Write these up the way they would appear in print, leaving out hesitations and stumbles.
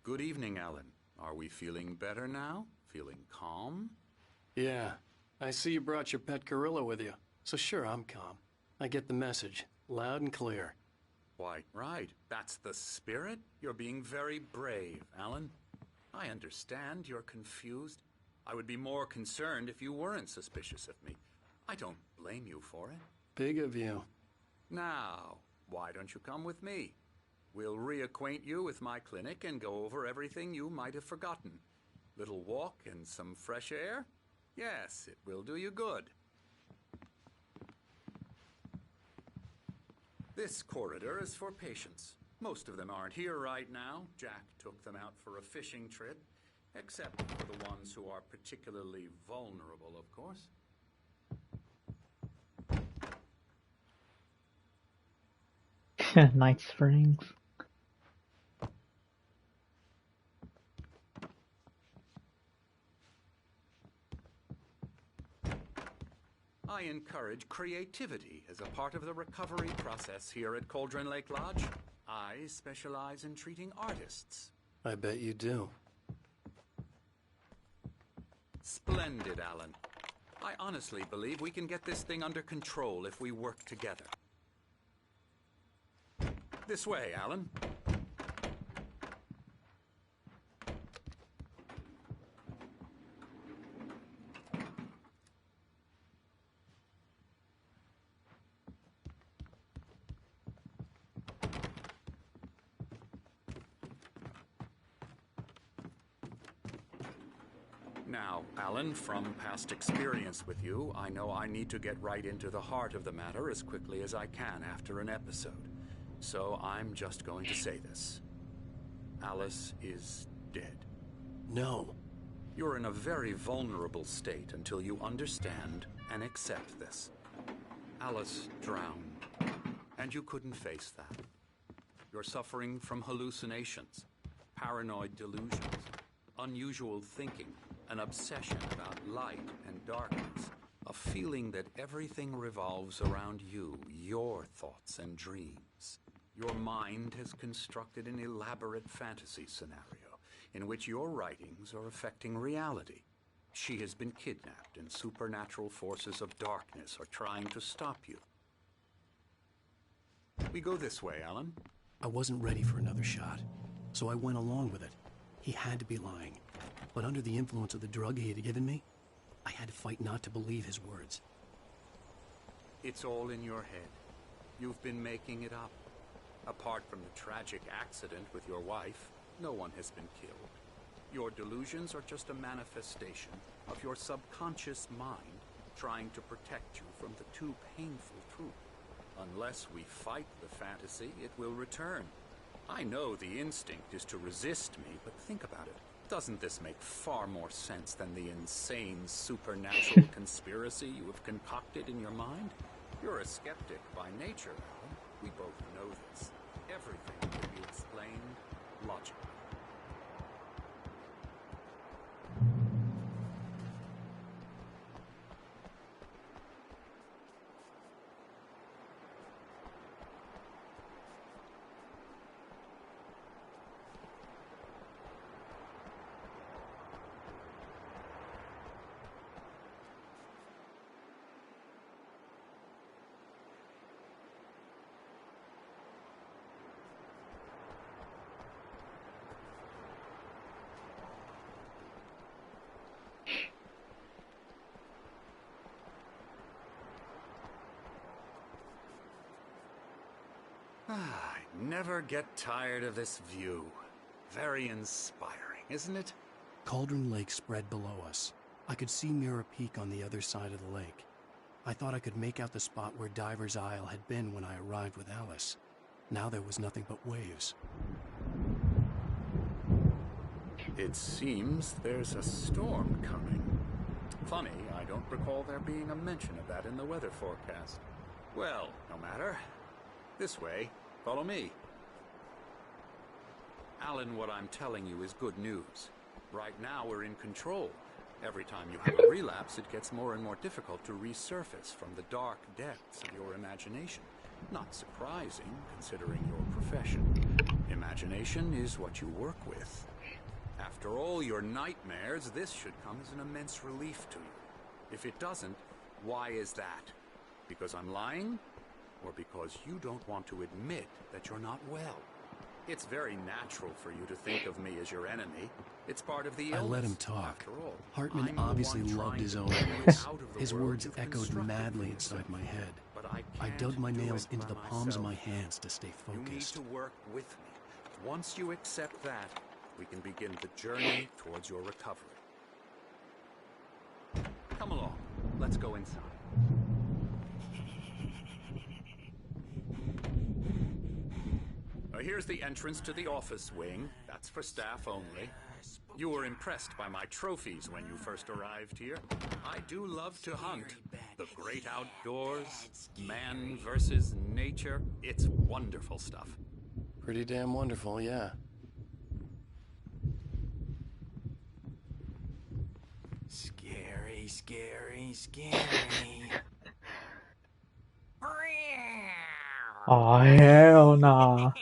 Good evening, Alan. Are we feeling better now? Feeling calm? Yeah. I see you brought your pet gorilla with you. So sure, I'm calm. I get the message. Loud and clear. Why, right. That's the spirit. You're being very brave, Alan. I understand you're confused. I would be more concerned if you weren't suspicious of me. I don't blame you for it. Big of you. Now, why don't you come with me? We'll reacquaint you with my clinic and go over everything you might have forgotten. Little walk and some fresh air? Yes, it will do you good. This corridor is for patients. Most of them aren't here right now. Jack took them out for a fishing trip, except for the ones who are particularly vulnerable, of course. Night Springs. I encourage creativity as a part of the recovery process here at Cauldron Lake Lodge. I specialize in treating artists. I bet you do. Splendid, Alan. I honestly believe we can get this thing under control if we work together. This way, Alan. Now, Alan, from past experience with you, I know I need to get right into the heart of the matter as quickly as I can after an episode. So I'm just going to say this. Alice is dead. No. You're in a very vulnerable state until you understand and accept this. Alice drowned, and you couldn't face that. You're suffering from hallucinations, paranoid delusions, unusual thinking, an obsession about light and darkness, a feeling that everything revolves around you, your thoughts and dreams. Your mind has constructed an elaborate fantasy scenario in which your writings are affecting reality. She has been kidnapped and supernatural forces of darkness are trying to stop you. We go this way, Alan. I wasn't ready for another shot, so I went along with it. He had to be lying. But under the influence of the drug he had given me, I had to fight not to believe his words. It's all in your head. You've been making it up. Apart from the tragic accident with your wife, no one has been killed. Your delusions are just a manifestation of your subconscious mind trying to protect you from the too painful truth. Unless we fight the fantasy, it will return. I know the instinct is to resist me, but think about it. Doesn't this make far more sense than the insane supernatural conspiracy you have concocted in your mind? You're a skeptic by nature, Alan. We both know this. Everything can be explained logically. I never get tired of this view. Very inspiring, isn't it? Cauldron Lake spread below us. I could see Mirror Peak on the other side of the lake. I thought I could make out the spot where Diver's Isle had been when I arrived with Alice. Now there was nothing but waves. It seems there's a storm coming. Funny, I don't recall there being a mention of that in the weather forecast. Well, no matter. This way. Follow me. Alan, what I'm telling you is good news. Right now we're in control. Every time you have a relapse, it gets more and more difficult to resurface from the dark depths of your imagination. Not surprising, considering your profession. Imagination is what you work with. After all your nightmares, this should come as an immense relief to you. If it doesn't, why is that? Because I'm lying? Or because you don't want to admit that you're not well? It's very natural for you to think of me as your enemy. It's part of the illness. I let him talk. After all, Hartman I'm the obviously one loved trying his to own bring you voice. out of the His world words you've echoed constructed madly for inside yourself. my head. But I can't dug my do nails it into by the palms of my myself. hands to stay You need focused. to work with me. Once you accept that, we can begin the journey towards your recovery. Come along. Let's go inside. Here's the entrance to the office wing. That's for staff only. You were impressed by my trophies when you first arrived here. I do love to hunt. The great outdoors, man versus nature. It's wonderful stuff. Pretty damn wonderful, yeah. Scary, scary, scary. Oh, hell nah.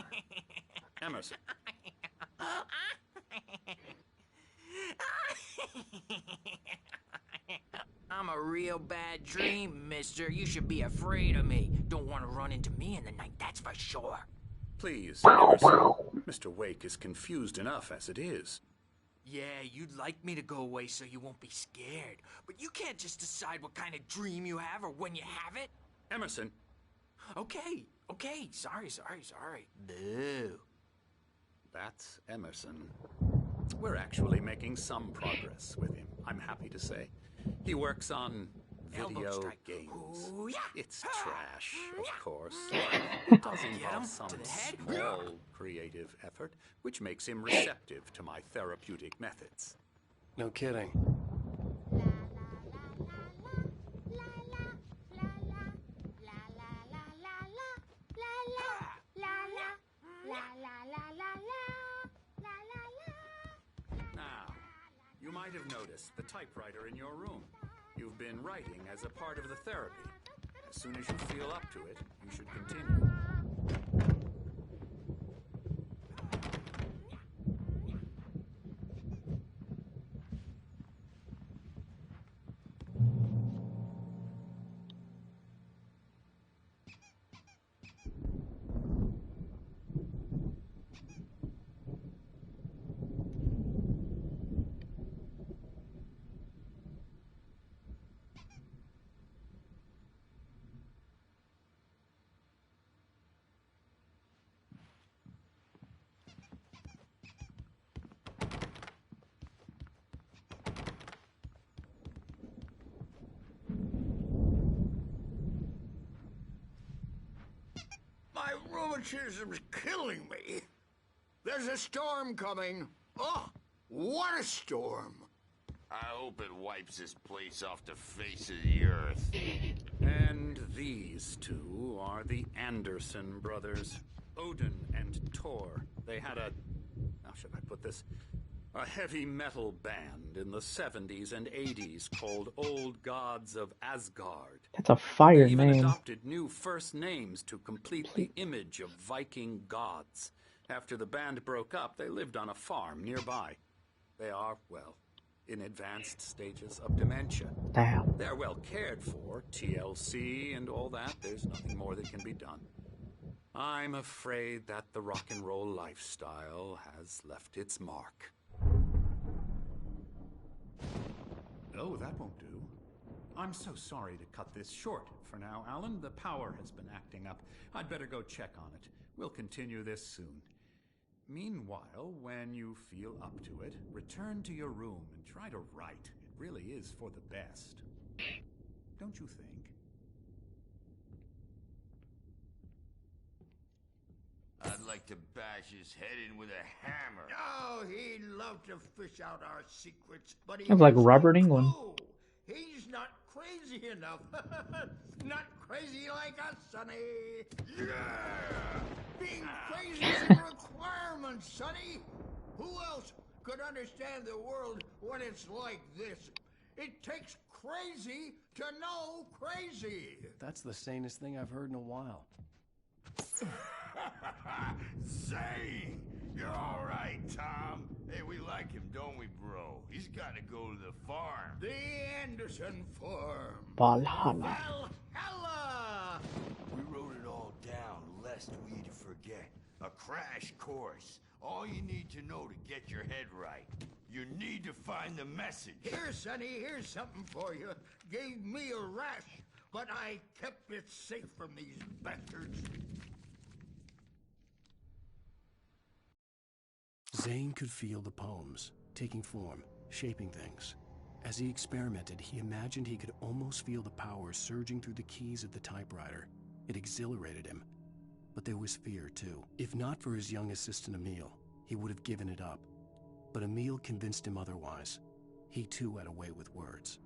Emerson. I'm a real bad dream, mister. You should be afraid of me. Don't want to run into me in the night, that's for sure. Please, Emerson. Mr. Wake is confused enough as it is. Yeah, you'd like me to go away so you won't be scared. But you can't just decide what kind of dream you have or when you have it. Emerson. Okay. Sorry. Boo. That's Emerson. We're actually making some progress with him, I'm happy to say. He works on Elbow video strike. games. Ooh, yeah. It's trash, of course. It does Get him involve some to the head. small creative effort, which makes him receptive to my therapeutic methods. No kidding. Now, you might have noticed the typewriter in your room. You've been writing as a part of the therapy. As soon as you feel up to it, you should continue. My rheumatism's killing me. There's a storm coming. Oh, what a storm. I hope it wipes this place off the face of the earth. And these two are the Anderson brothers, Odin and Thor. They had how should I put this? A heavy metal band in the 70s and 80s called Old Gods of Asgard. That's a fire They even name. adopted new first names to complete the image of Viking gods. After the band broke up, they lived on a farm nearby. They are, well, in advanced stages of dementia. Damn. They're well cared for, TLC and all that. There's nothing more that can be done. I'm afraid that the rock and roll lifestyle has left its mark. Oh, that won't do. I'm so sorry to cut this short for now, Alan. The power has been acting up. I'd better go check on it. We'll continue this soon. Meanwhile, when you feel up to it, return to your room and try to write. It really is for the best. Don't you think? I'd like to bash his head in with a hammer. Oh, he'd love to fish out our secrets, but he Sounds like has Robert no Englund. clue. He's not crazy enough. Not crazy like us, Sonny. Yeah! Being crazy is a requirement, Sonny. Who else could understand the world when it's like this? It takes crazy to know crazy. That's the sanest thing I've heard in a while. Zane! You're all right, Tom. Hey, we like him, don't we, bro? He's gotta go to the farm. The Anderson farm. Valhalla. Valhalla! We wrote it all down, lest we'd forget. A crash course. All you need to know to get your head right. You need to find the message. Here, Sonny, here's something for you. Gave me a rash, but I kept it safe from these bastards. Zane could feel the poems, taking form, shaping things. As he experimented, he imagined he could almost feel the power surging through the keys of the typewriter. It exhilarated him. But there was fear, too. If not for his young assistant Emil, he would have given it up. But Emil convinced him otherwise. He too had a way with words.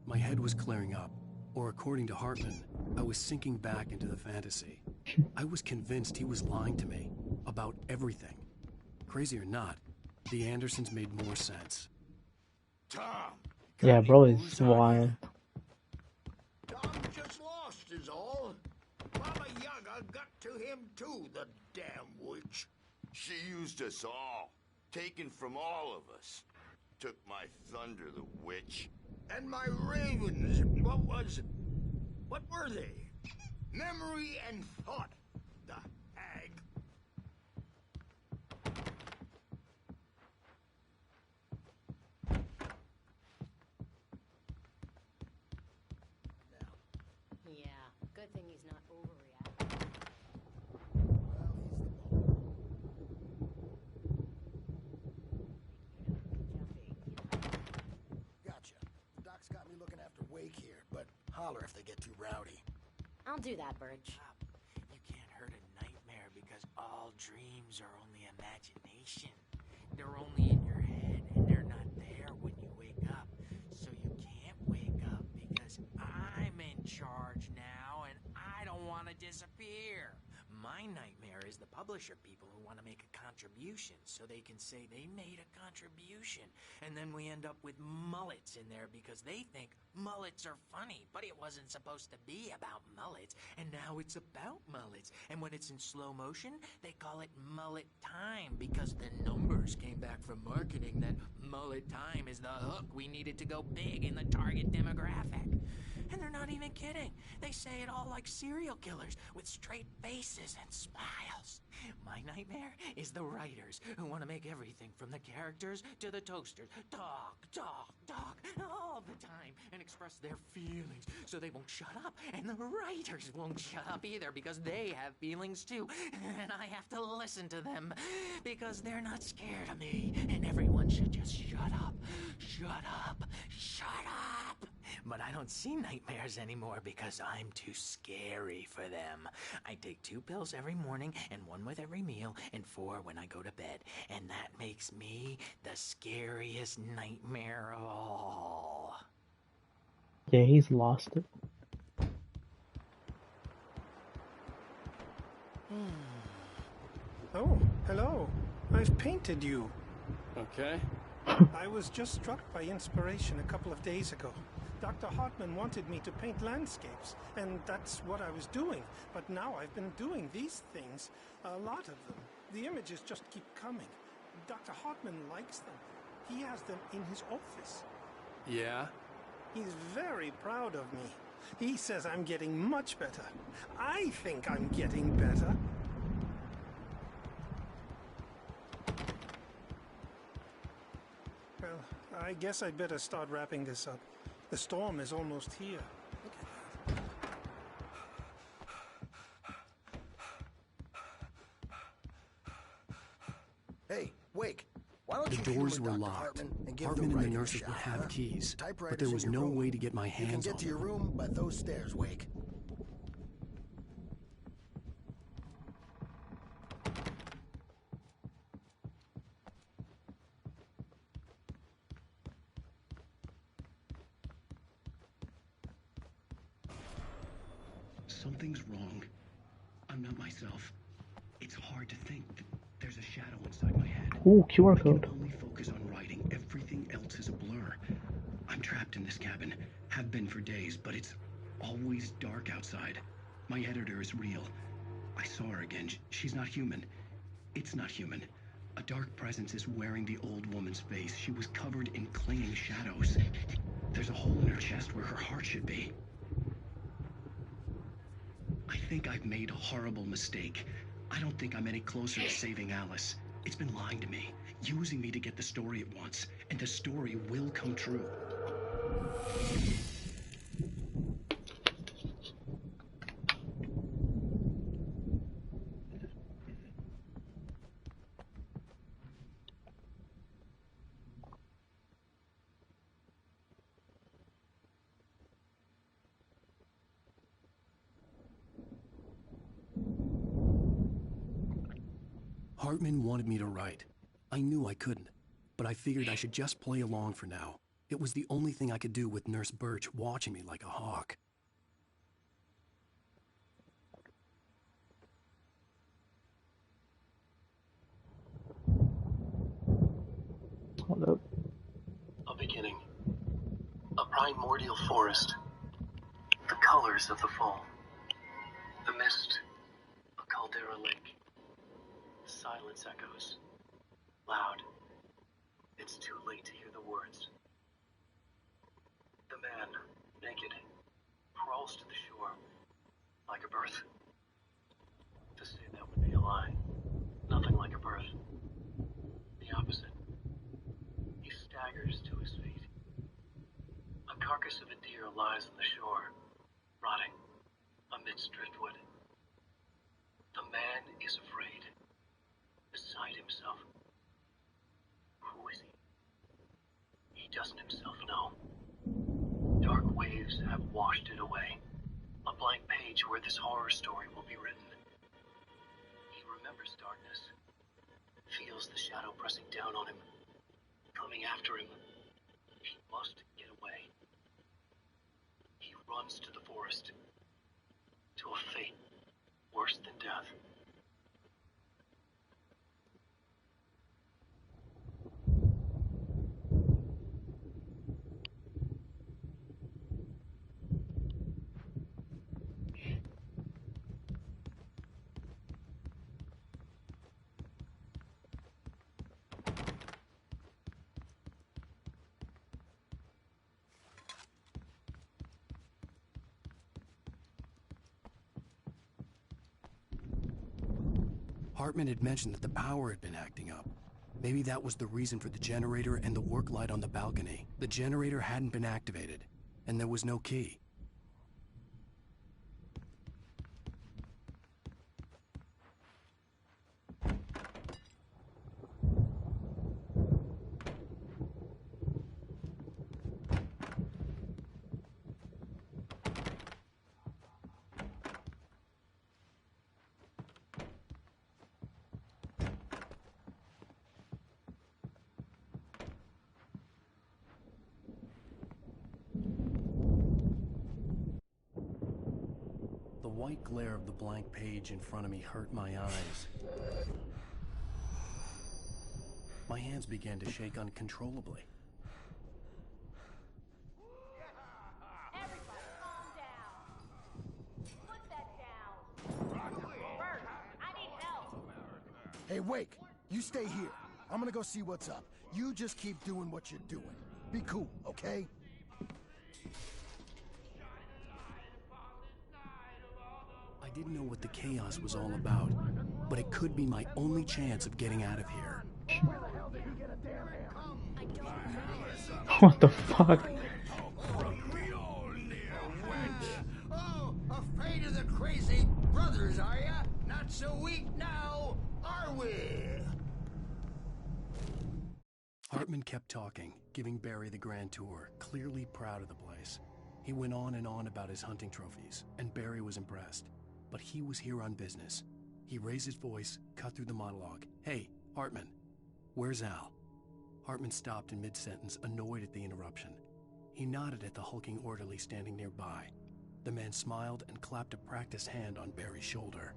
My head was clearing up, or according to Hartman, I was sinking back into the fantasy. I was convinced he was lying to me about everything. Crazy or not, the Andersons made more sense. Tom! Yeah, bro, it's wild. Tom just lost is all. Baba Yaga got to him too, the damn witch. She used us all. Taken from all of us. Took my thunder, the witch. And my ravens, what were they? Memory and thought, the hag. Yeah, good thing he's not overreacting. Gotcha. Doc's got me looking after Wake here, but holler if they get too rowdy. I'll do that, Birch. You can't hurt a nightmare because all dreams are only imagination. They're only in your head, and they're not there when you wake up. So you can't wake up because I'm in charge now, and I don't want to disappear. My nightmare is the publisher people who want to make a contribution so they can say they made a contribution. And then we end up with mullets in there because they think mullets are funny. But it wasn't supposed to be about mullets. And now it's about mullets. And when it's in slow motion, they call it mullet time because the numbers came back from marketing that mullet time is the hook we needed to go big in the target demographic. And they're not even kidding. They say it all like serial killers with straight faces and smiles. My nightmare is the writers who want to make everything from the characters to the toasters talk all the time and express their feelings so they won't shut up. And the writers won't shut up either because they have feelings too. And I have to listen to them because they're not scared of me. And everyone should just shut up. Shut up. Shut up. But I don't see nightmares anymore because I'm too scary for them. I take 2 pills every morning and 1 with every meal and 4 when I go to bed. And that makes me the scariest nightmare of all. Yeah, he's lost it. Oh, hello. I've painted you. Okay. I was just struck by inspiration a couple of days ago. Dr. Hartman wanted me to paint landscapes, and that's what I was doing. But now I've been doing these things, a lot of them. The images just keep coming. Dr. Hartman likes them. He has them in his office. Yeah? He's very proud of me. He says I'm getting much better. I think I'm getting better. Well, I guess I'd better start wrapping this up. The storm is almost here. Look at that. Hey, Wake. Why don't The you doors humor were Dr. locked. Hartman and give Hartman the and the writing a nurses shot, would have huh? keys, but Typewriter's there in was your no room. way to get my You can hands get on to your them. room by those stairs, Wake. Something's wrong. I'm not myself. It's hard to think. There's a shadow inside my head. Ooh, QR I can code. only focus on writing. Everything else is a blur. I'm trapped in this cabin. Have been for days, but it's always dark outside. My editor is real. I saw her again. She's not human. It's not human. A dark presence is wearing the old woman's face. She was covered in clinging shadows. There's a hole in her chest where her heart should be. I think I've made a horrible mistake. I don't think I'm any closer to saving Alice. It's been lying to me, using me to get the story it wants, and the story will come true. Hartman wanted me to write. I knew I couldn't, but I figured I should just play along for now. It was the only thing I could do with Nurse Birch watching me like a hawk. Hold up. A beginning. A primordial forest. The colors of the fall. The mist. A caldera lake. Silence echoes. Loud. It's too late to hear the words. The man, naked, crawls to the shore like a birth. To say that would be a lie. Nothing like a birth. The opposite. He staggers to his feet. A carcass of a deer lies on the shore, rotting amidst driftwood. The man is afraid. Beside himself. Who is he? He doesn't himself know. Dark waves have washed it away. A blank page where this horror story will be written. He remembers darkness. Feels the shadow pressing down on him. Coming after him. He must get away. He runs to the forest. To a fate worse than death. Hartman had mentioned that the power had been acting up. Maybe that was the reason for the generator and the work light on the balcony. The generator hadn't been activated, and there was no key. The white glare of the blank page in front of me hurt my eyes. My hands began to shake uncontrollably. Everybody calm down. Put that down. Bert, I need help. Hey, Wake, you stay here. I'm gonna go see what's up. You just keep doing what you're doing. Be cool, okay? I didn't know what the chaos was all about, but it could be my only chance of getting out of here. What the fuck? Oh, afraid of the crazy brothers, are ya? Not so weak now, are we? Hartman kept talking, giving Barry the grand tour, clearly proud of the place. He went on and on about his hunting trophies, and Barry was impressed. But he was here on business. He raised his voice, cut through the monologue. Hey, Hartman, where's Al? Hartman stopped in mid-sentence, annoyed at the interruption. He nodded at the hulking orderly standing nearby. The man smiled and clapped a practiced hand on Barry's shoulder.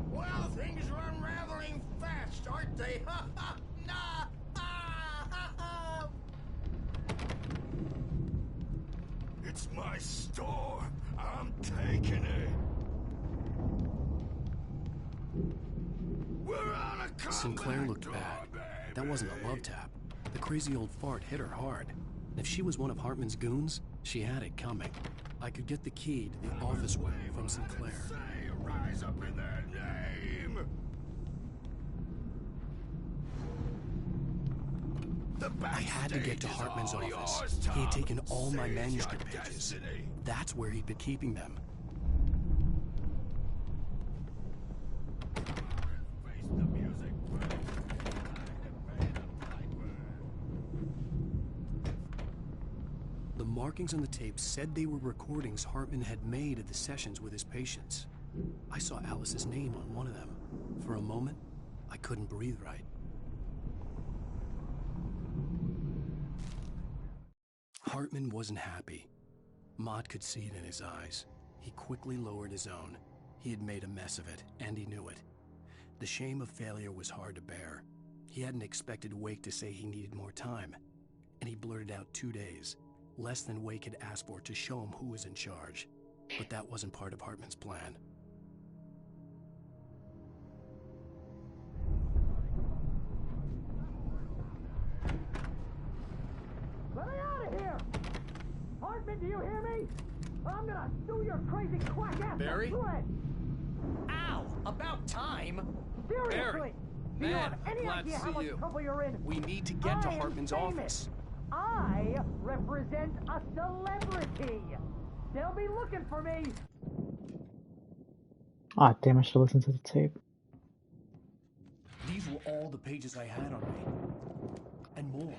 Well, things are unraveling fast, aren't they? Ha ha! Nah! Ah, ha, ha. It's my store. I'm taking it. We're on a Sinclair looked bad. That wasn't a love tap. The crazy old fart hit her hard. If she was one of Hartman's goons, she had it coming. I could get the key to the office room from Sinclair. Rise up in their name! I had to get to Hartman's office. He had taken all my manuscript pages. That's where he'd been keeping them. The markings on the tape said they were recordings Hartman had made of the sessions with his patients. I saw Alice's name on one of them. For a moment, I couldn't breathe right. Hartman wasn't happy. Mott could see it in his eyes. He quickly lowered his own. He had made a mess of it, and he knew it. The shame of failure was hard to bear. He hadn't expected Wake to say he needed more time, and he blurted out 2 days, less than Wake had asked for to show him who was in charge. But that wasn't part of Hartman's plan. Let me out of here! Hartman, do you hear me? I'm gonna sue your crazy quack ass Barry? to shreds. Ow! About time! Seriously! Barry, Do you man, have any glad idea to how see much you. trouble you're in? We need to get to I am Hartman's famous. office. I represent a celebrity. They'll be looking for me. Ah, damn, I should listen to the tape. These were all the pages I had on me. And more.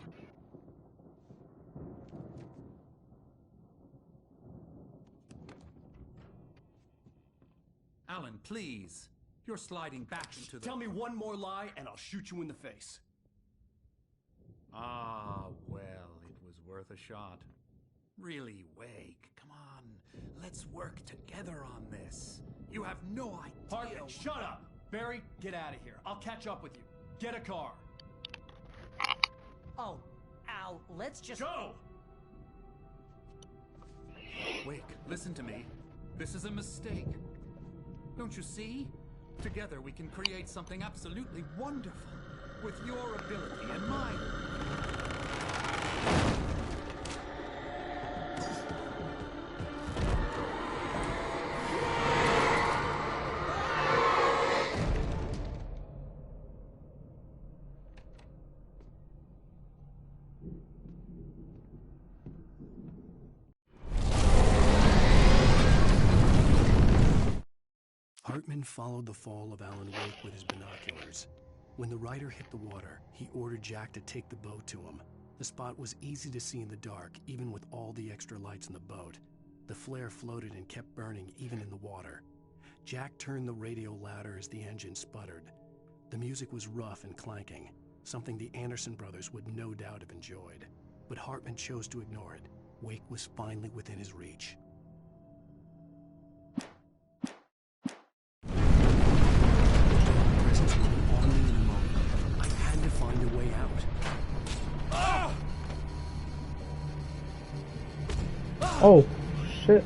Alan, please. You're sliding back into the... Tell me one more lie and I'll shoot you in the face. Ah, well, it was worth a shot. Really, Wake, come on. Let's work together on this. You have no idea... Hartman, shut up! Barry, get out of here. I'll catch up with you. Get a car. Oh, Al, let's just... Go! Wake, listen to me. This is a mistake. Don't you see? Together we can create something absolutely wonderful. With your ability and mine. Hartman followed the fall of Alan Wake with his binoculars. When the rider hit the water, he ordered Jack to take the boat to him. The spot was easy to see in the dark, even with all the extra lights in the boat. The flare floated and kept burning even in the water. Jack turned the radio louder as the engine sputtered. The music was rough and clanking, something the Anderson brothers would no doubt have enjoyed. But Hartman chose to ignore it. Wake was finally within his reach. Presence would be on me in a moment. I had to find a way out. Oh, shit.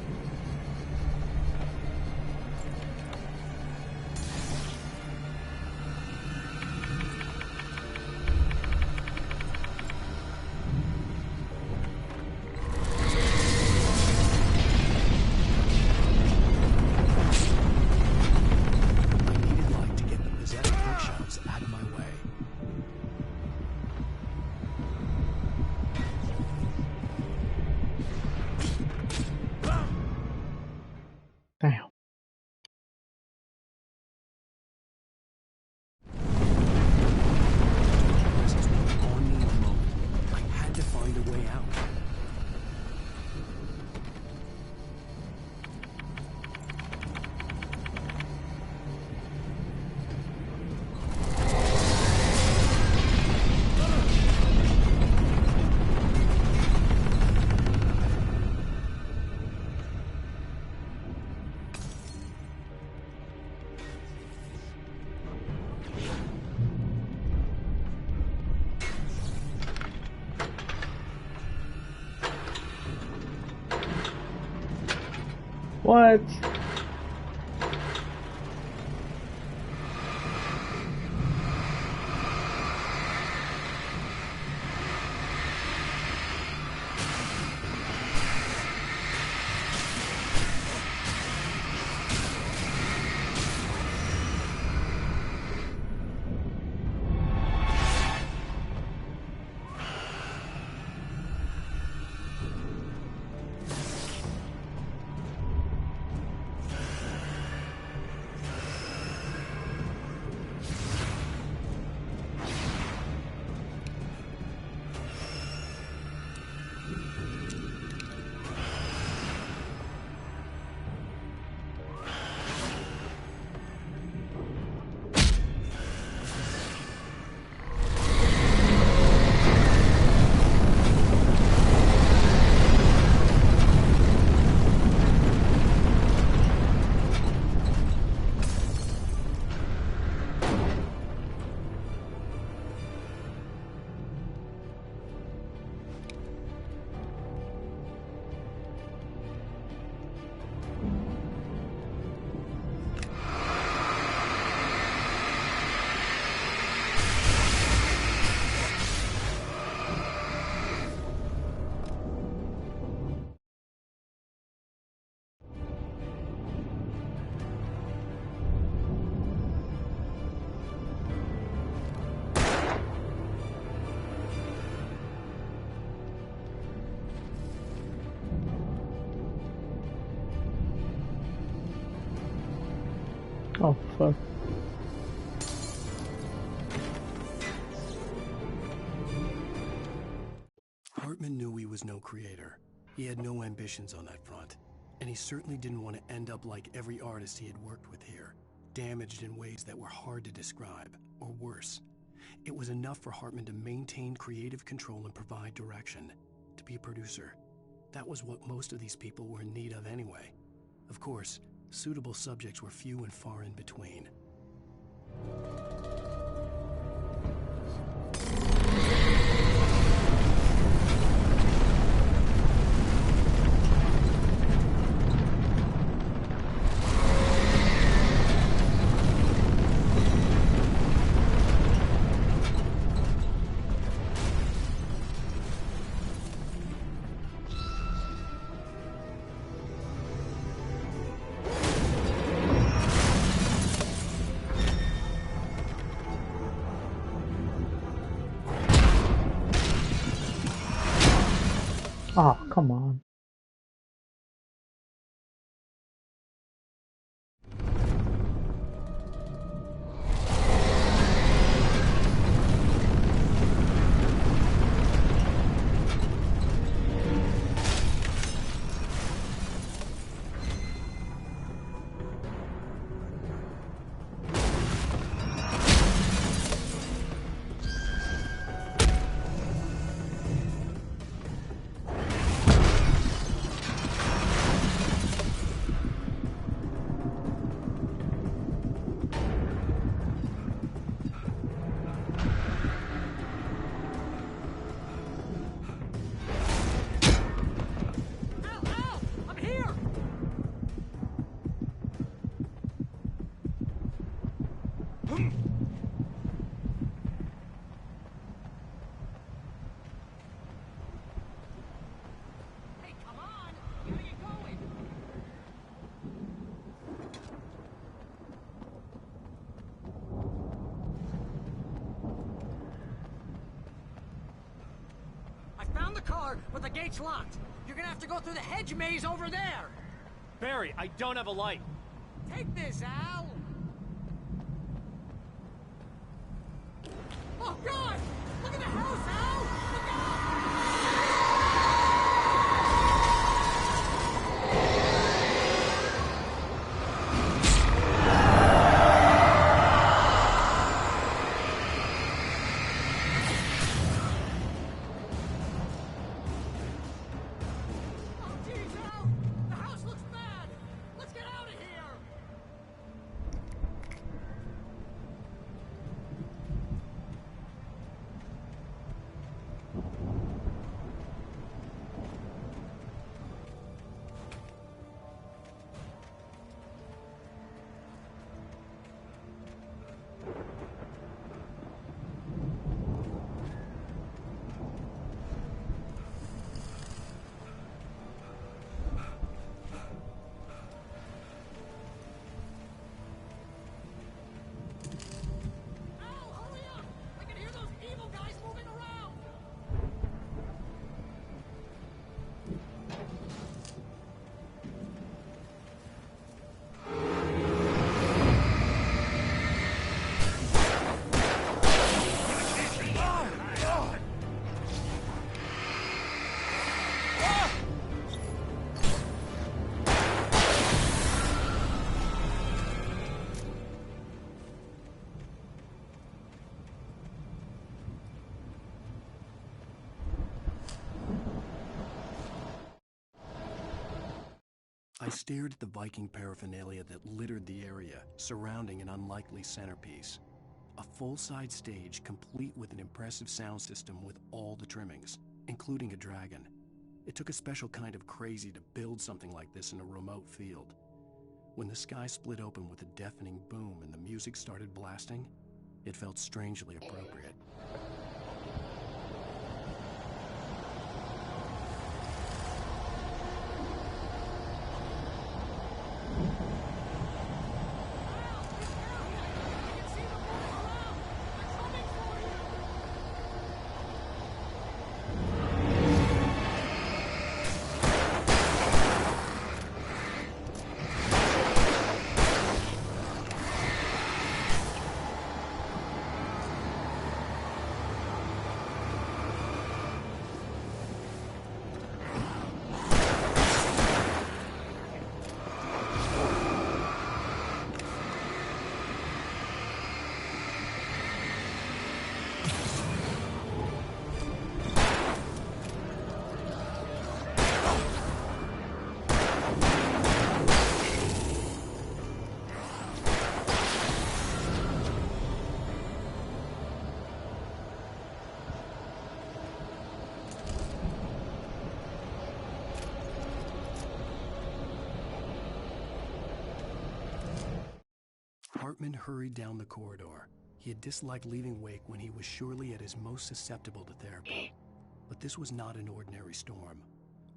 I needed light to get the possessed bookshelves out of my way. Damn. Presence would be on me in a moment. I had to find a way out. What? Oh, fuck. Hartman knew he was no creator. He had no ambitions on that front. And he certainly didn't want to end up like every artist he had worked with here, damaged in ways that were hard to describe, or worse. It was enough for Hartman to maintain creative control and provide direction, to be a producer. That was what most of these people were in need of anyway. Of course, suitable subjects were few and far in between. Oh, come on. Found the car, but the gate's locked. You're gonna have to go through the hedge maze over there. Barry, I don't have a light. Take this, Al. Oh, God! Look at the house, Al! Look out! I stared at the Viking paraphernalia that littered the area, surrounding an unlikely centerpiece. A full-size stage complete with an impressive sound system with all the trimmings, including a dragon. It took a special kind of crazy to build something like this in a remote field. When the sky split open with a deafening boom and the music started blasting, it felt strangely appropriate. Hartman hurried down the corridor. He had disliked leaving Wake when he was surely at his most susceptible to therapy. But this was not an ordinary storm.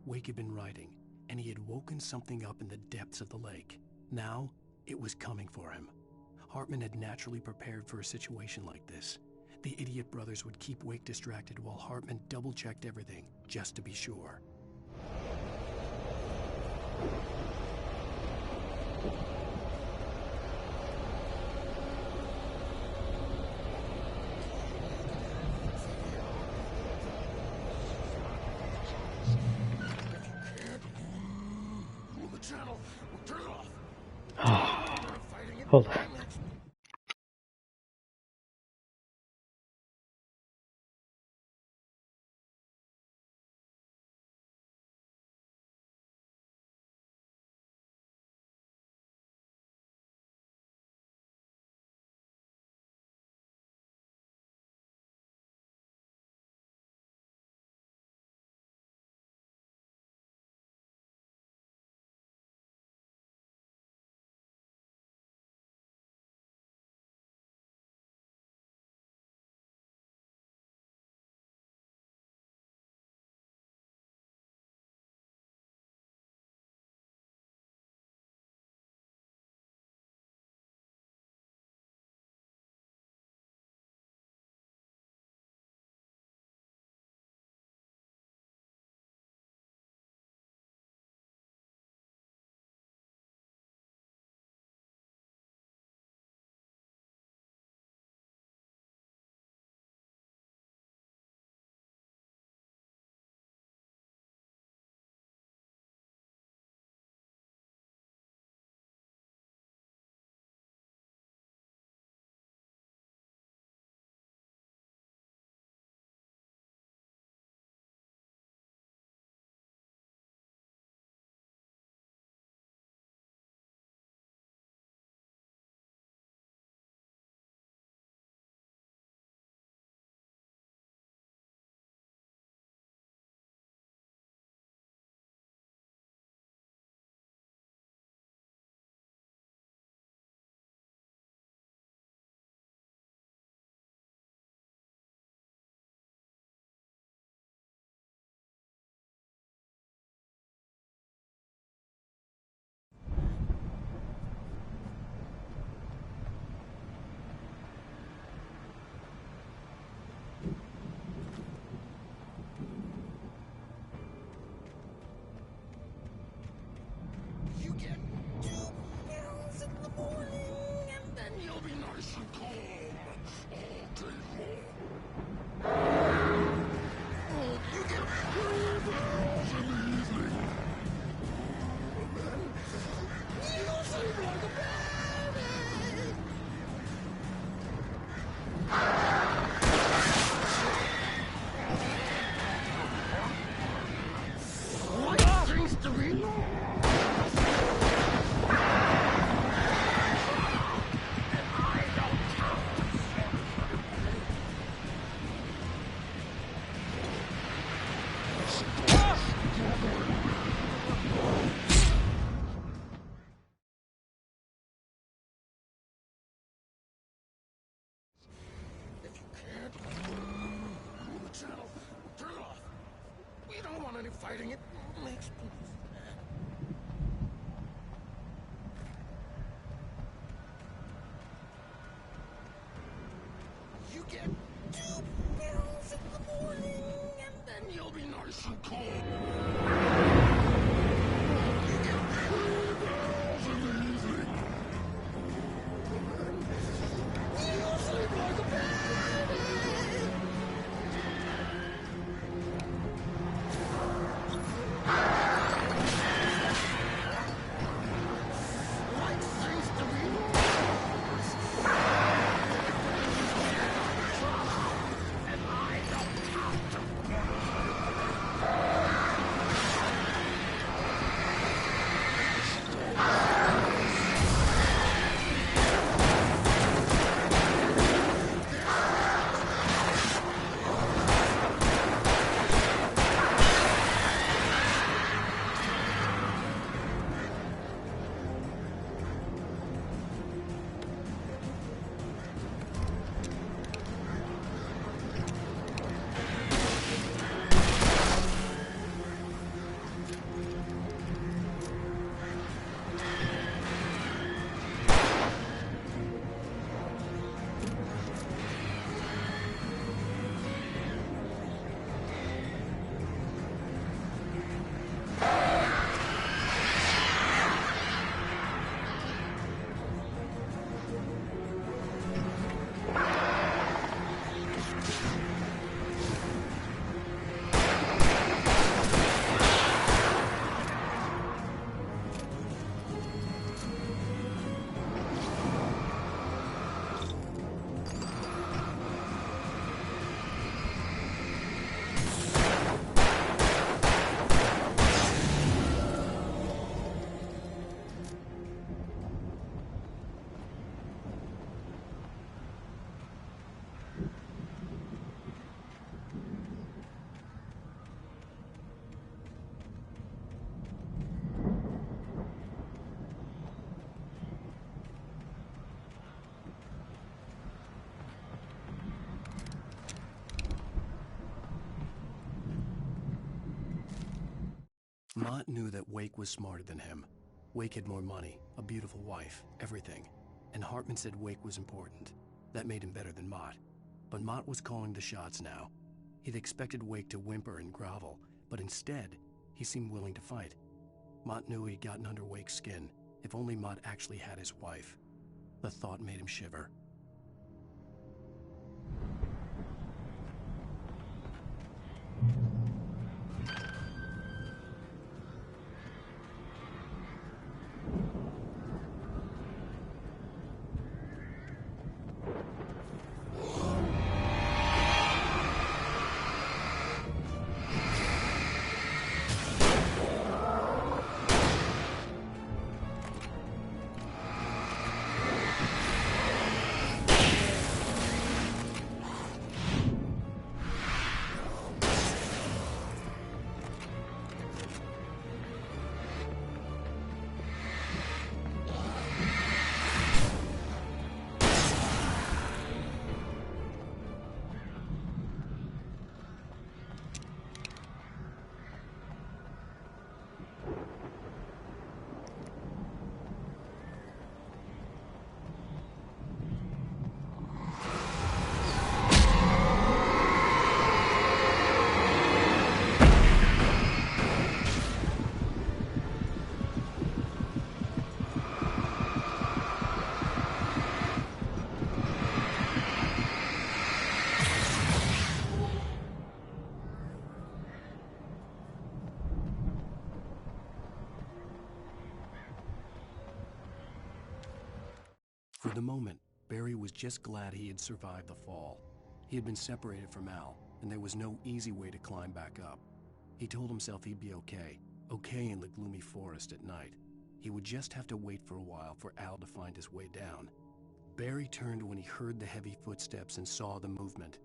Wake had been writing, and he had woken something up in the depths of the lake. Now, it was coming for him. Hartman had naturally prepared for a situation like this. The idiot brothers would keep Wake distracted while Hartman double-checked everything, just to be sure. Hold on. Fighting it makes me You get 2 pills in the morning, and then you'll be nice and calm. You get 3 pills in the evening. You'll sleep like a baby. Mott knew that Wake was smarter than him. Wake had more money, a beautiful wife, everything. And Hartman said Wake was important. That made him better than Mott. But Mott was calling the shots now. He'd expected Wake to whimper and grovel, but instead, he seemed willing to fight. Mott knew he'd gotten under Wake's skin. If only Mott actually had his wife. The thought made him shiver. For the moment, Barry was just glad he had survived the fall. He had been separated from Al, and there was no easy way to climb back up. He told himself he'd be okay in the gloomy forest at night. He would just have to wait for a while for Al to find his way down. Barry turned when he heard the heavy footsteps and saw the movement.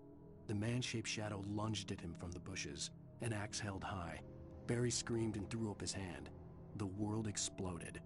The man-shaped shadow lunged at him from the bushes, an axe held high. Barry screamed and threw up his hand. The world exploded.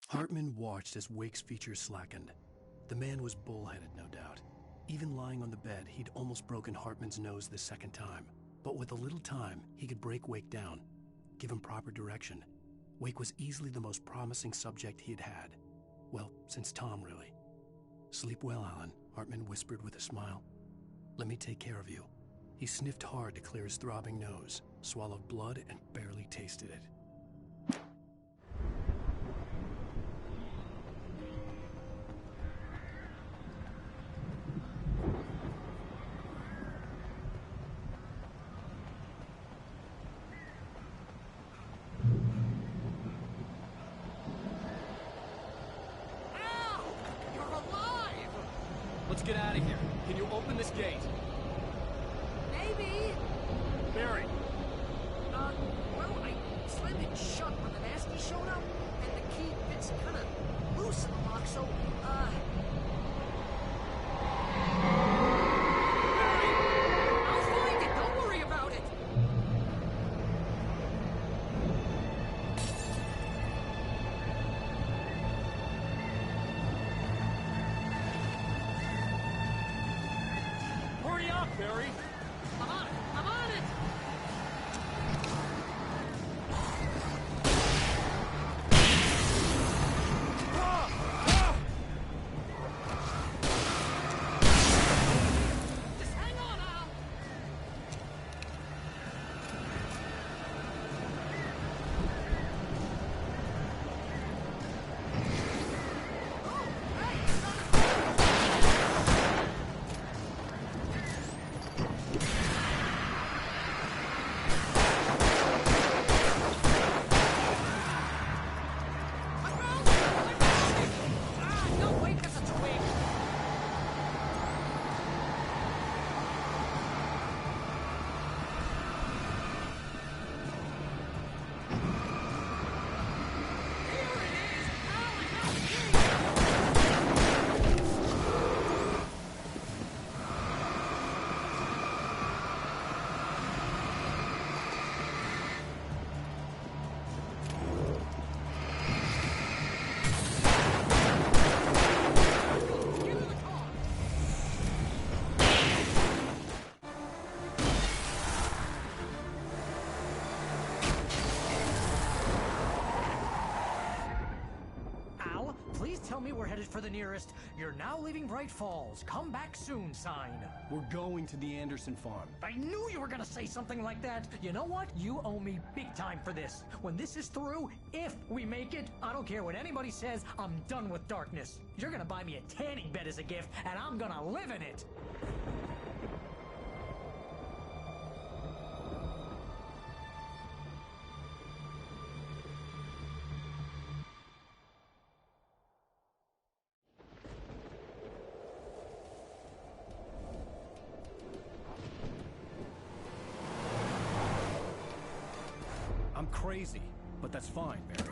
Hartman watched as Wake's features slackened. The man was bullheaded, no doubt. Even lying on the bed, he'd almost broken Hartman's nose the second time. But with a little time, he could break Wake down, give him proper direction. Wake was easily the most promising subject he had had. Well, since Tom, really. "Sleep well, Alan," Hartman whispered with a smile. "Let me take care of you." He sniffed hard to clear his throbbing nose, swallowed blood, and barely tasted it. Let's get out of here. Can you open this gate? Maybe. Barry! Well, I slammed it shut when the nasty showed up, and the key fits kind of loose in the lock, so, I'll find it, don't worry about it! Hurry up, Barry! I'm on it! I'm on it! Just hang on, Al! Oh, hey! No, wait, that's a twig! Here it is! Al, I got the key! Give her the car! Al, please tell me we're headed for the nearest "You're now leaving Bright Falls. Come back soon" sign. We're going to the Anderson farm. I knew you were gonna say something like that. You know what? You owe me big time for this. When this is through, if we make it, I don't care what anybody says, I'm done with darkness. You're gonna buy me a tanning bed as a gift, and I'm gonna live in it. I'm crazy, but that's fine, Barry.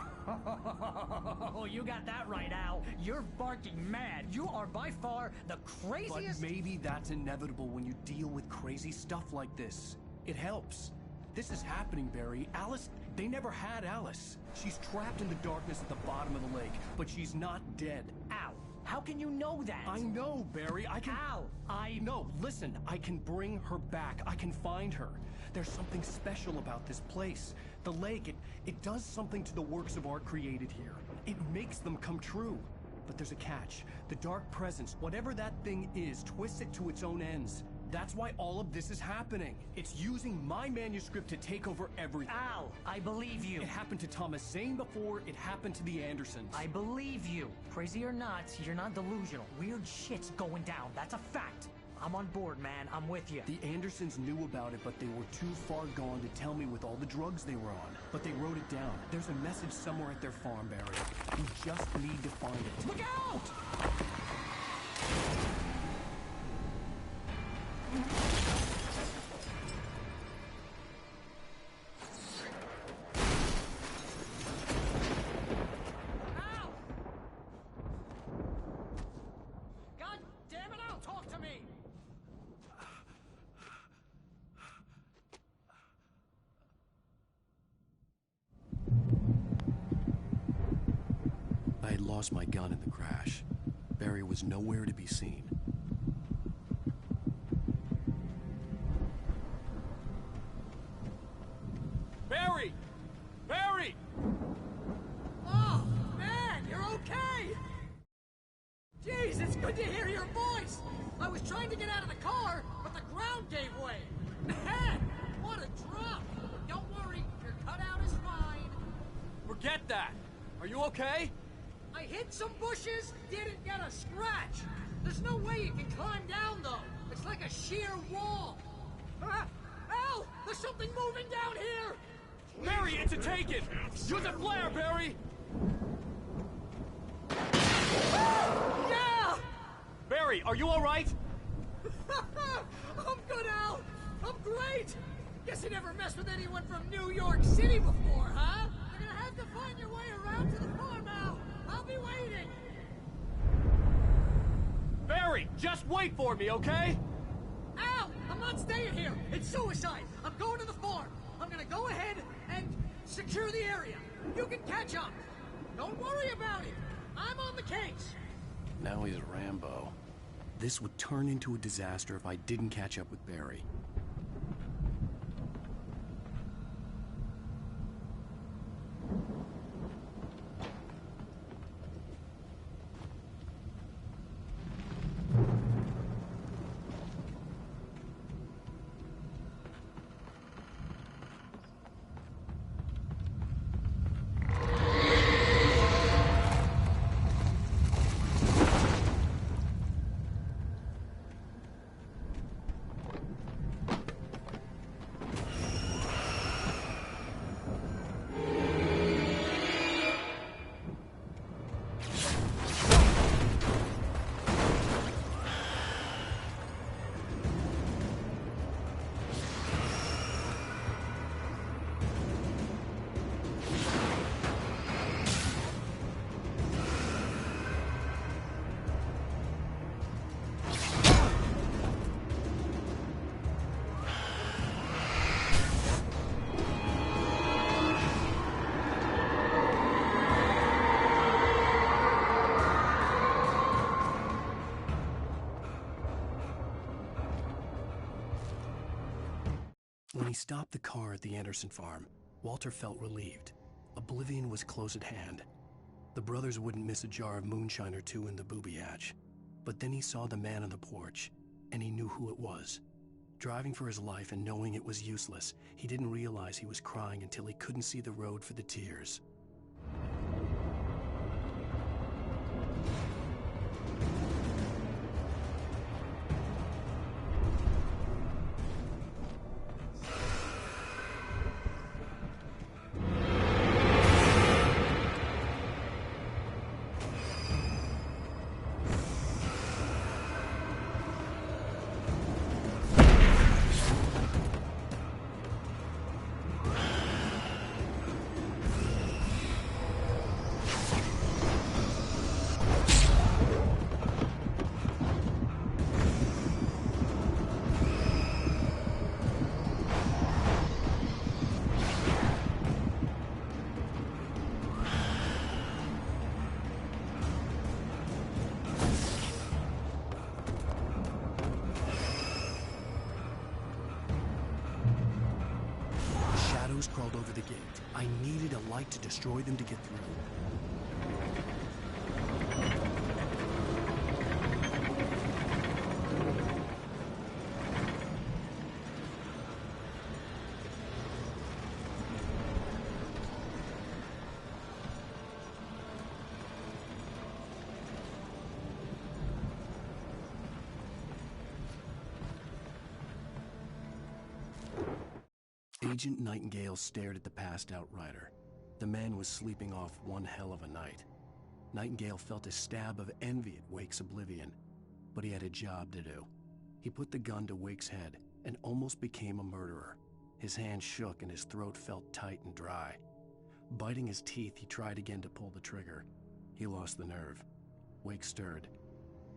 Oh, you got that right, Al. You're barking mad. You are by far the But craziest... maybe that's inevitable when you deal with crazy stuff like this. It helps. This is happening, Barry. Alice, they never had Alice. She's trapped in the darkness at the bottom of the lake, but she's not dead. Al, how can you know that? I know, Barry. I can... Al, No, listen. I can bring her back. I can find her. There's something special about this place. The lake, it does something to the works of art created here. It makes them come true. But there's a catch. The dark presence, whatever that thing is, twists it to its own ends. That's why all of this is happening. It's using my manuscript to take over everything. Al, I believe you. It happened to Thomas Zane before, it happened to the Andersons. I believe you. Crazy or not, you're not delusional. Weird shit's going down. That's a fact. I'm on board, man. I'm with you. The Andersons knew about it, but they were too far gone to tell me with all the drugs they were on. But they wrote it down. There's a message somewhere at their farm, Barry. We just need to find it. Look out! Al! God damn it, Al, talk to me! I had lost my gun in the crash. Barry was nowhere to be seen. Barry! Barry! Oh, man, you're okay! Jeez, it's good to hear your voice! I was trying to get out of the car, but the ground gave way! Man, what a drop! Don't worry, your cutout is fine. Forget that! Are you okay? I hit some bushes, didn't get a scratch. There's no way you can climb down, though. It's like a sheer wall. Al, there's something moving down here! Barry, it's a taken! Use a flare, Barry! Yeah! Barry, Barry, are you alright? I'm good, Al! I'm great! Guess you never messed with anyone from New York City before, huh? You're gonna have to find your way around to the farm, Al! I'll be waiting! Barry, just wait for me, okay? Al! I'm not staying here! It's suicide! I'm going to the farm! I'm gonna go ahead and secure the area. You can catch up. Don't worry about it. I'm on the case. Now he's Rambo. This would turn into a disaster if I didn't catch up with Barry. When he stopped the car at the Anderson farm, Walter felt relieved. Oblivion was close at hand. The brothers wouldn't miss a jar of moonshine or two in the booby hatch. But then he saw the man on the porch, and he knew who it was. Driving for his life and knowing it was useless, he didn't realize he was crying until he couldn't see the road for the tears. Crawled over the gate. I needed a light to destroy them to get through. Agent Nightingale stared at the passed-out rider. The man was sleeping off one hell of a night. Nightingale felt a stab of envy at Wake's oblivion, but he had a job to do. He put the gun to Wake's head and almost became a murderer. His hand shook and his throat felt tight and dry. Biting his teeth, he tried again to pull the trigger. He lost the nerve. Wake stirred.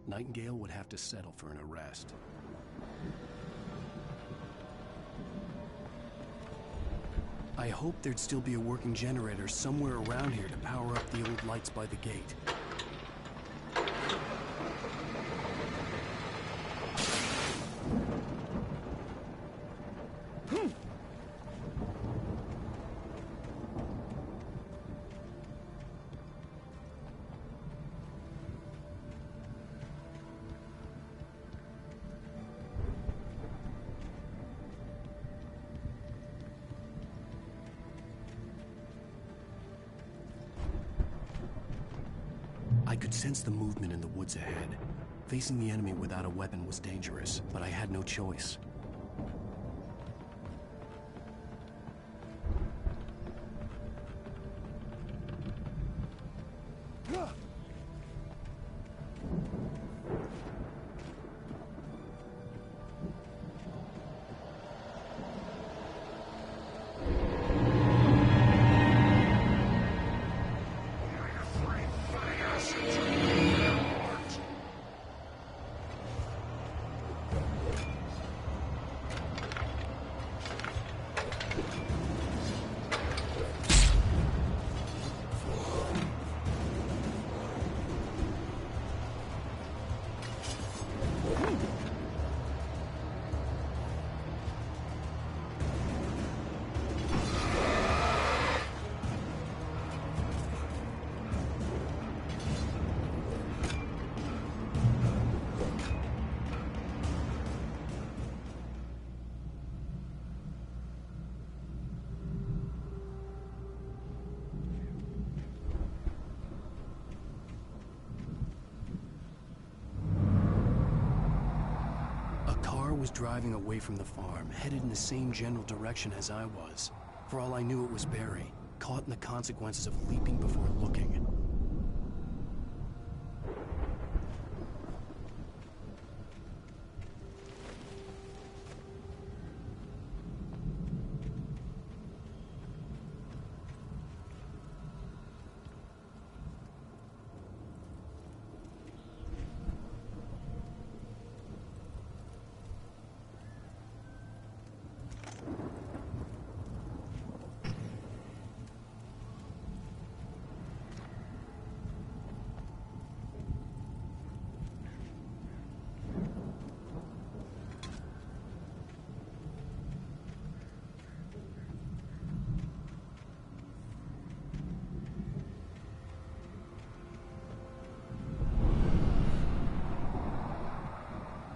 Nightingale would have to settle for an arrest. I hoped there'd still be a working generator somewhere around here to power up the old lights by the gate. I could sense the movement in the woods ahead. Facing the enemy without a weapon was dangerous, but I had no choice. car was driving away from the farm, headed in the same general direction as I was. For all I knew, it was Barry, caught in the consequences of leaping before looking.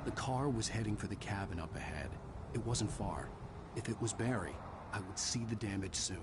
The car was heading for the cabin up ahead. It wasn't far. If it was Barry, I would see the damage soon.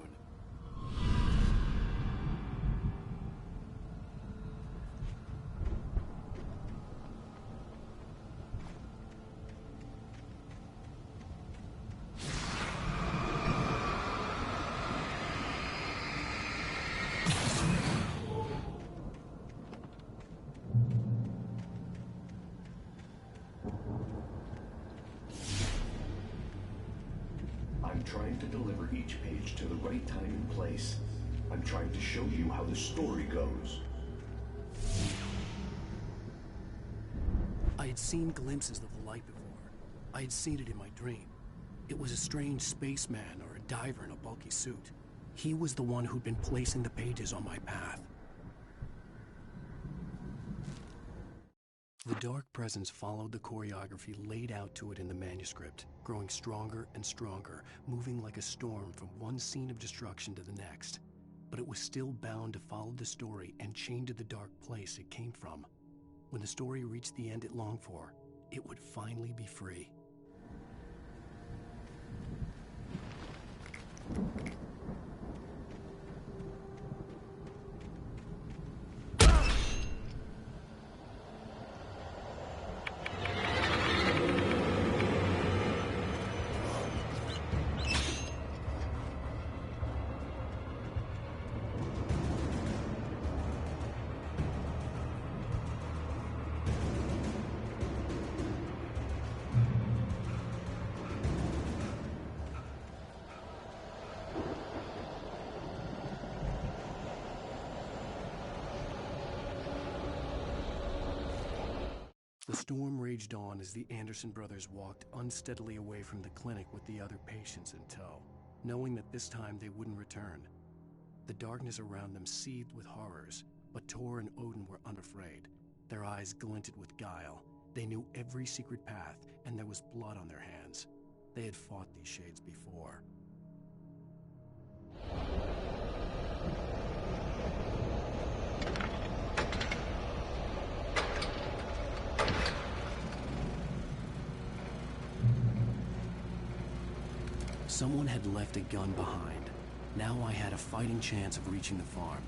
I'm trying to deliver each page to the right time and place. I'm trying to show you how the story goes. I had seen glimpses of the light before. I had seen it in my dream. It was a strange spaceman or a diver in a bulky suit. He was the one who'd been placing the pages on my path. The dark presence followed the choreography laid out to it in the manuscript, growing stronger and stronger, moving like a storm from one scene of destruction to the next. But it was still bound to follow the story and chained to the dark place it came from. When the story reached the end it longed for, it would finally be free. The storm raged on as the Anderson brothers walked unsteadily away from the clinic with the other patients in tow, knowing that this time they wouldn't return. The darkness around them seethed with horrors, but Tor and Odin were unafraid. Their eyes glinted with guile. They knew every secret path, and there was blood on their hands. They had fought these shades before. Someone had left a gun behind. Now I had a fighting chance of reaching the farm.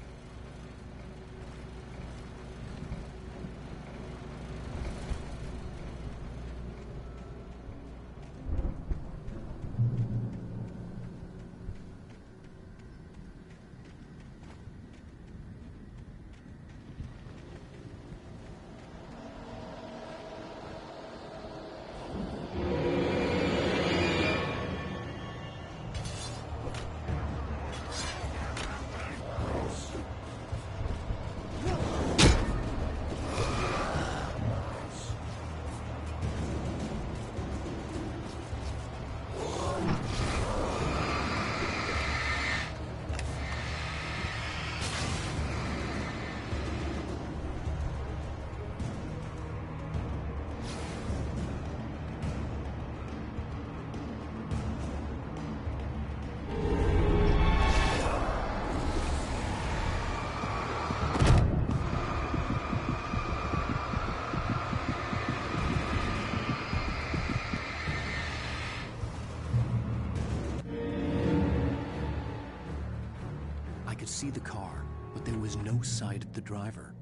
I could see the car, but there was no sight of the driver.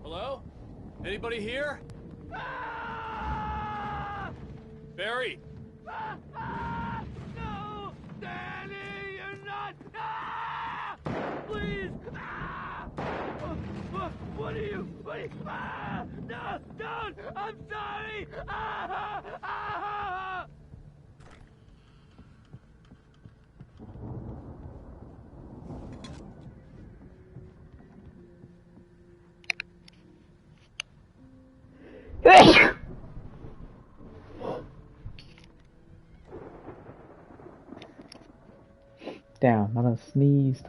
Hello? Anybody here? Barry! No! Danny, you're not! Please! What are you? No! Don't! I'm sorry! Damn, I done sneezed.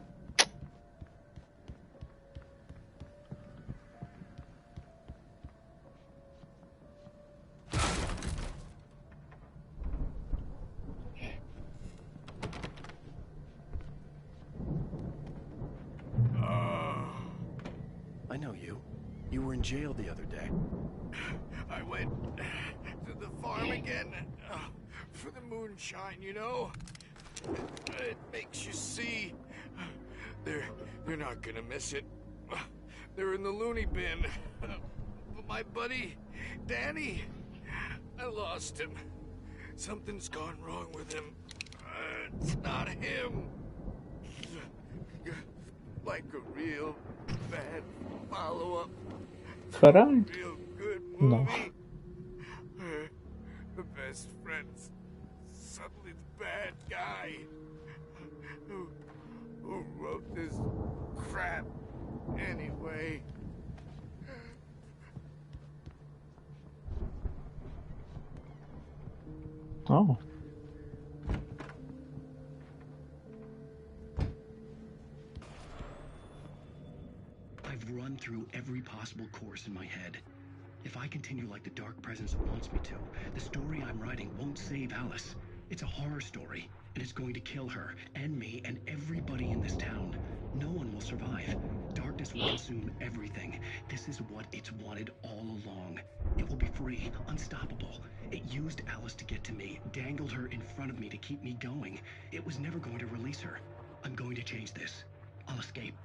I know you. You were in jail the other day. I went to the farm again for the moonshine, you know? It makes you see. You're not gonna miss it. They're in the loony bin. But my buddy, Danny, I lost him. Something's gone wrong with him. It's not him. Like a real bad follow-up. Ferrari? Real good No. movie. The best friend's suddenly the bad guy. Who wrote this crap anyway? Oh. I've run through every possible course in my head. If I continue like the Dark Presence wants me to, the story I'm writing won't save Alice. It's a horror story, and it's going to kill her, and me, and everybody in this town. No one will survive. Darkness will consume everything. This is what it's wanted all along. It will be free, unstoppable. It used Alice to get to me, dangled her in front of me to keep me going. It was never going to release her. I'm going to change this. I'll escape.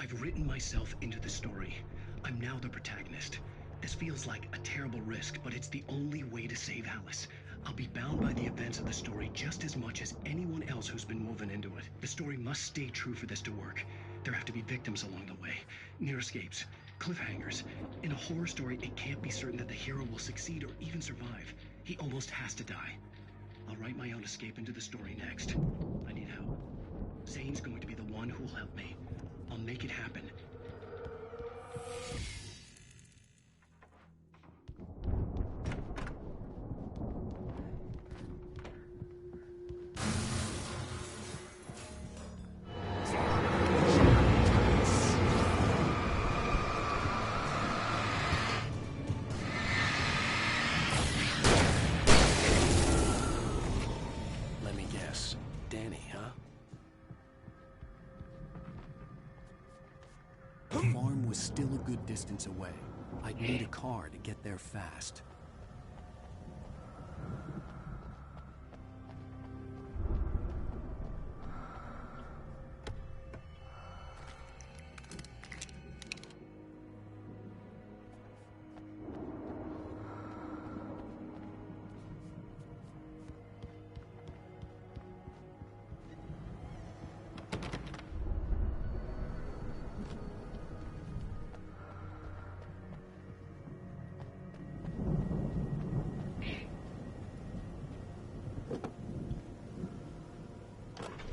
I've written myself into the story. I'm now the protagonist. This feels like a terrible risk, but it's the only way to save Alice. I'll be bound by the events of the story just as much as anyone else who's been woven into it. The story must stay true for this to work. There have to be victims along the way, near escapes, cliffhangers. In a horror story, it can't be certain that the hero will succeed or even survive. He almost has to die. I'll write my own escape into the story next. I need help. Zane's going to be the one who'll help me. I'll make it happen. Let me guess. Danny, huh? The farm was still a good distance away. I'd need a car to get there fast.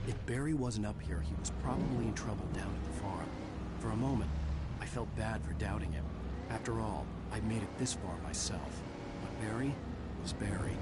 If Barry wasn't up here, he was probably in trouble down at the farm. For a moment, I felt bad for doubting him. After all, I'd made it this far myself. But Barry was Barry.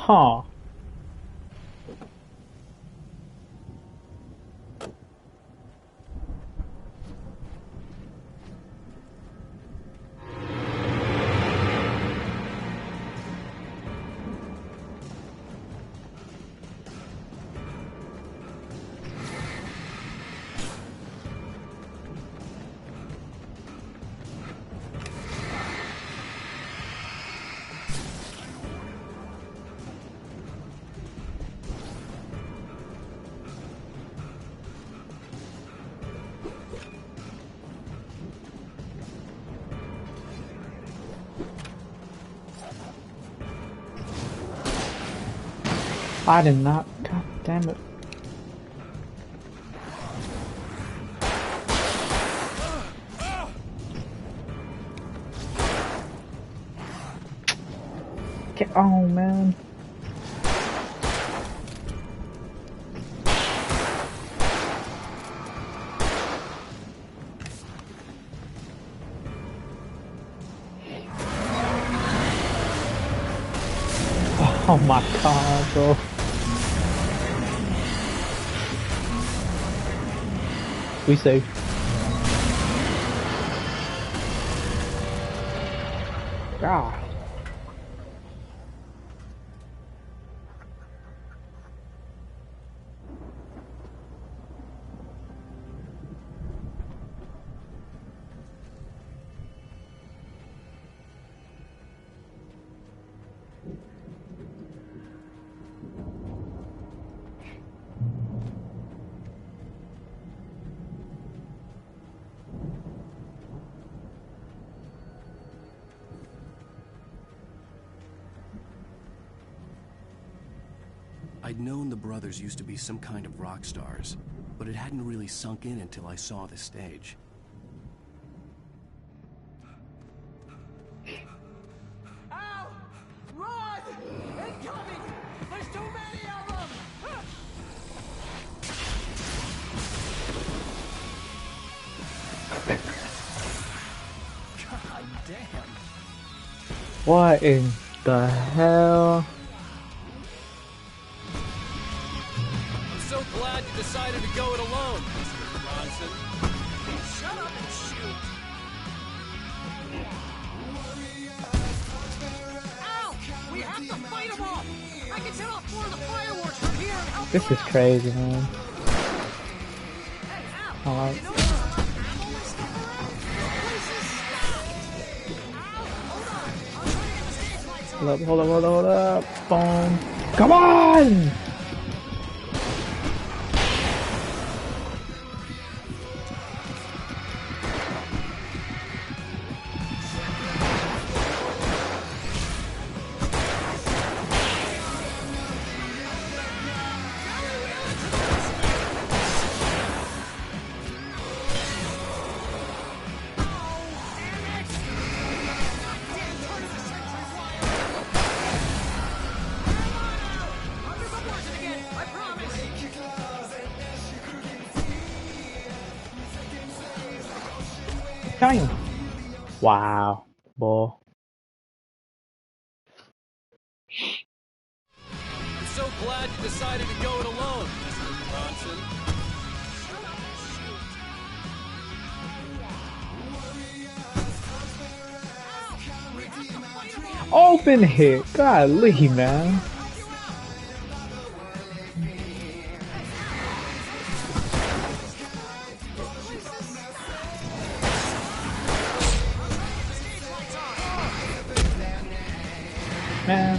Huh. I did not. God damn it. Get on, man. Oh my god, bro. We saved. God. I'd known the brothers used to be some kind of rock stars, but it hadn't really sunk in until I saw the stage. Ow! Run! Incoming! There's too many of them! God damn. What in the hell? So glad you decided to go it alone, Mr. Bronson. Shut up and shoot! Ow! We have to fight them off! I can set off more of the fireworks from here and help This you is out. crazy, man. Hey, Al! Alright. You know there's a lot of ammo and stuff around? The place is stacked! Ow! Hold on! I'm trying to get the stage lights on! Hold up. Boom. Come on! Damn. Wow, boy. I'm so glad you decided to go it alone, Mr. Bronson. Open hit. Golly, man. Man.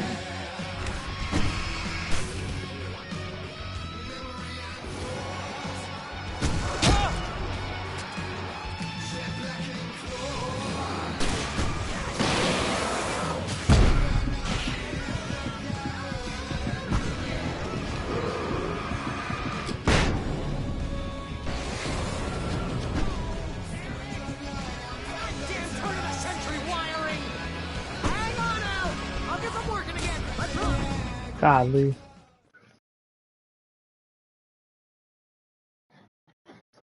Golly.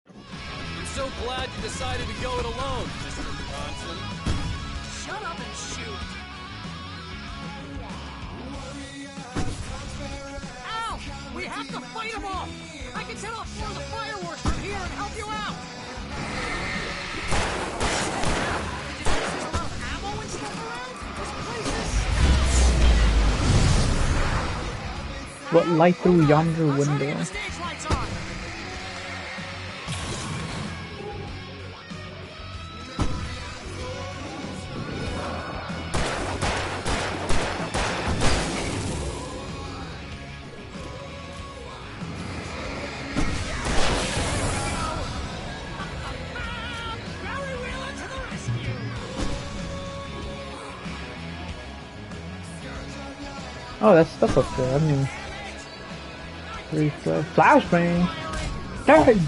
I'm so glad you decided to go it alone, Mr. Bronson. Shut up and shoot! Fight them off! I can set off more of the fireworks from here and help you out! Did you notice there's a lot of ammo and stuff around? This place is... What light through yonder window? The stage lights on! Oh, that's stuff up there. I mean, flashbang. Dang!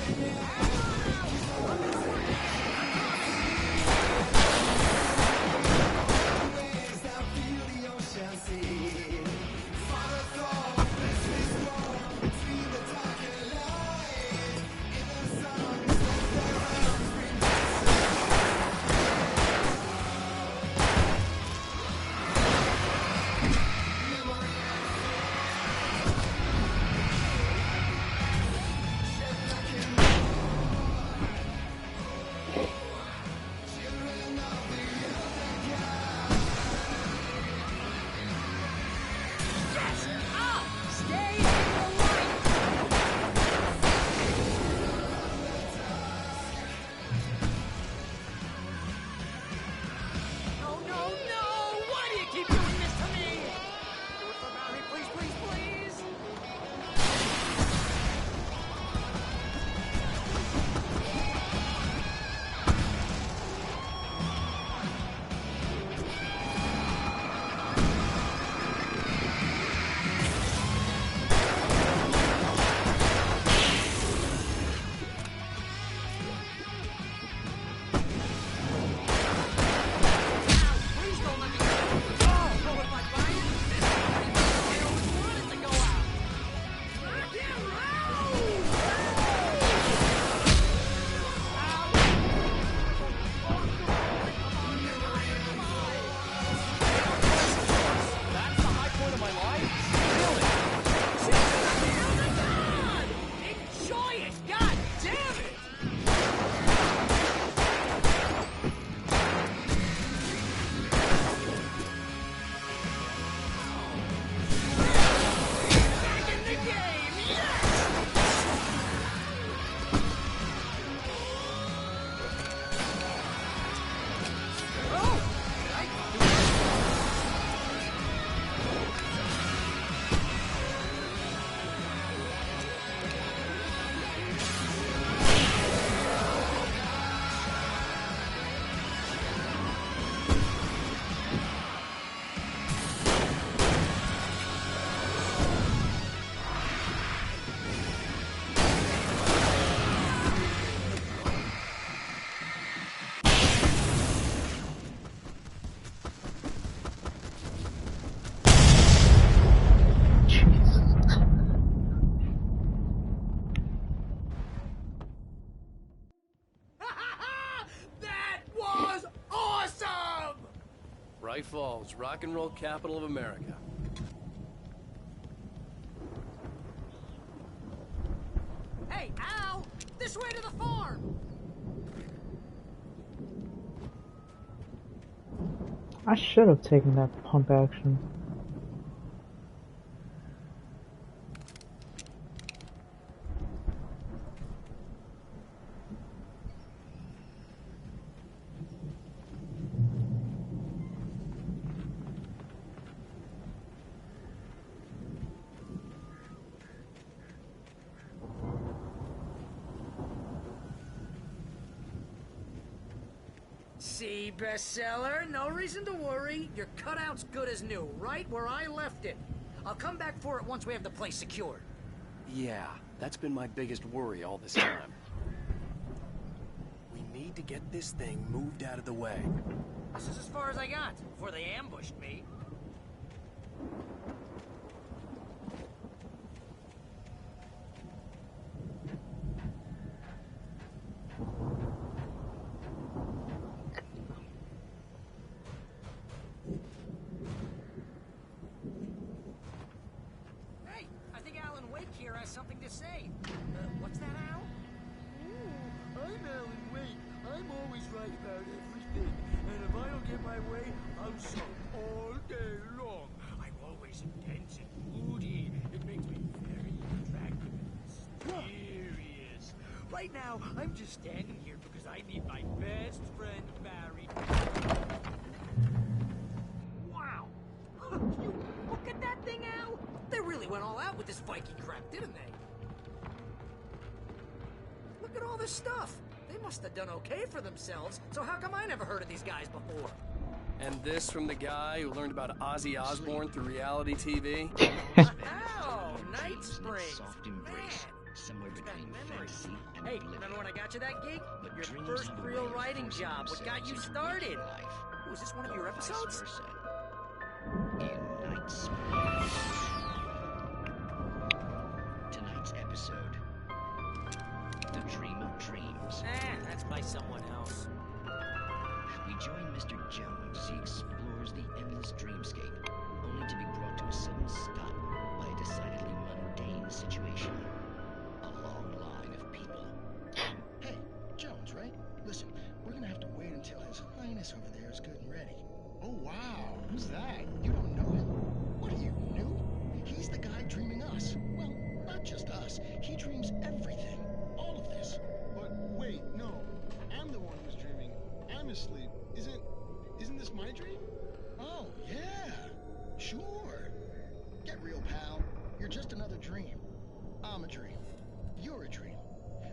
Bright Falls, rock and roll capital of America. Hey, Al! This way to the farm! I should have taken that pump action. See, bestseller, no reason to worry. Your cutout's good as new, right where I left it. I'll come back for it once we have the place secured. Yeah, that's been my biggest worry all this time. We need to get this thing moved out of the way. This is as far as I got, before they ambushed me. something to say. What's that, Al? Ooh, I'm Alan Wake. I'm always right about everything. And if I don't get my way, I'll sulk all day long. I'm always intense and moody. It makes me very attractive and mysterious. Right now, I'm just standing here because I need my best friend Barry. Wow. You look at that thing, Al. They really went all out with this Viking crap, didn't they? Look at all this stuff. They must have done okay for themselves, so how come I never heard of these guys before? And this from the guy who learned about Ozzy Osbourne through reality TV? Oh, Night Spring. Soft embrace, somewhere between fantasy and Hey, remember when I got you that gig? Your first real writing job. What got you started? Was this one of your episodes? In Night Spring. Tonight's episode, The Dream of Dreams. That's by someone else. We join Mr. Jones as he explores the endless dreamscape, only to be brought to a sudden stop by a decidedly mundane situation. A long line of people. Hey, Jones, right? Listen, we're gonna have to wait until His Highness over there is good and ready. Oh, wow. Who's that? You don't know him? What are you, new? He's the guy dreaming us. Well, not just us. He dreams everything. All of this. But wait, no. I'm the one who's dreaming. I'm asleep. Isn't this my dream? Oh, yeah. Sure. Get real, pal. You're just another dream. I'm a dream. You're a dream.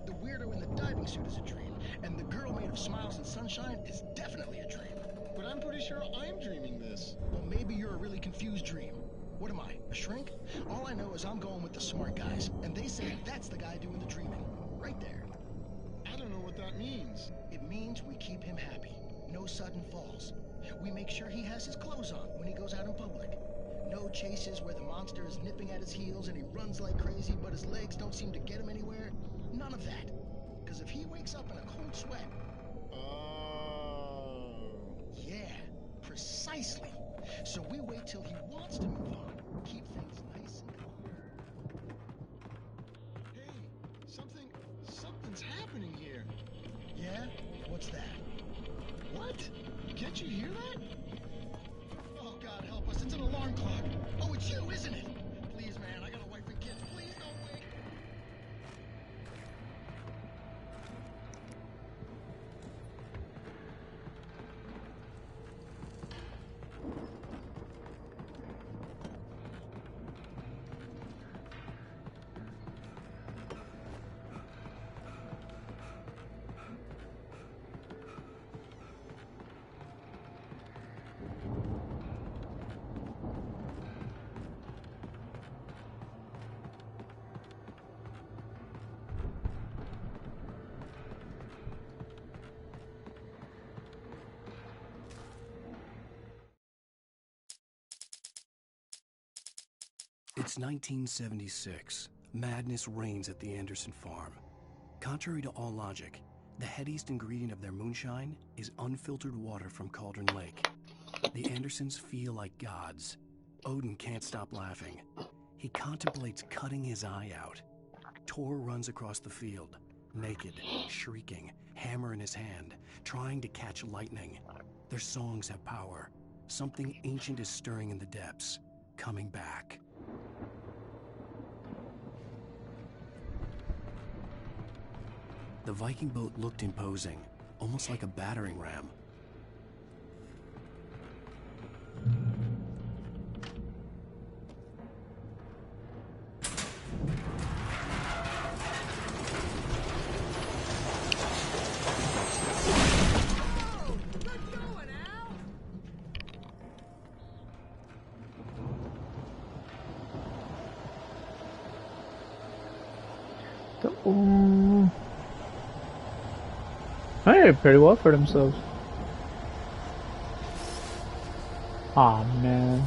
The weirdo in the diving suit is a dream. And the girl made of smiles and sunshine is definitely a dream. But I'm pretty sure I'm dreaming this. Well, maybe you're a really confused dream. What am I, a shrink? All I know is I'm going with the smart guys, and they say that's the guy doing the dreaming. Right there. I don't know what that means. It means we keep him happy. No sudden falls. We make sure he has his clothes on when he goes out in public. No chases where the monster is nipping at his heels and he runs like crazy, but his legs don't seem to get him anywhere. None of that. Because if he wakes up in a cold sweat... Yeah, precisely. So we wait till he wants to move on. Keep things nice and calm. Hey, something's happening here. Yeah? What's that? What? Can't you hear that? Oh, God help us. It's an alarm clock. Oh, it's you, isn't it? Please, man, I got a wife and kids. Please don't wake. It's 1976. Madness reigns at the Anderson farm. Contrary to all logic, the headiest ingredient of their moonshine is unfiltered water from Cauldron Lake. The Andersons feel like gods. Odin can't stop laughing. He contemplates cutting his eye out. Tor runs across the field, naked, shrieking, hammer in his hand, trying to catch lightning. Their songs have power. Something ancient is stirring in the depths, coming back. The Viking boat looked imposing, almost like a battering ram. They did pretty well for themselves. Aw, man.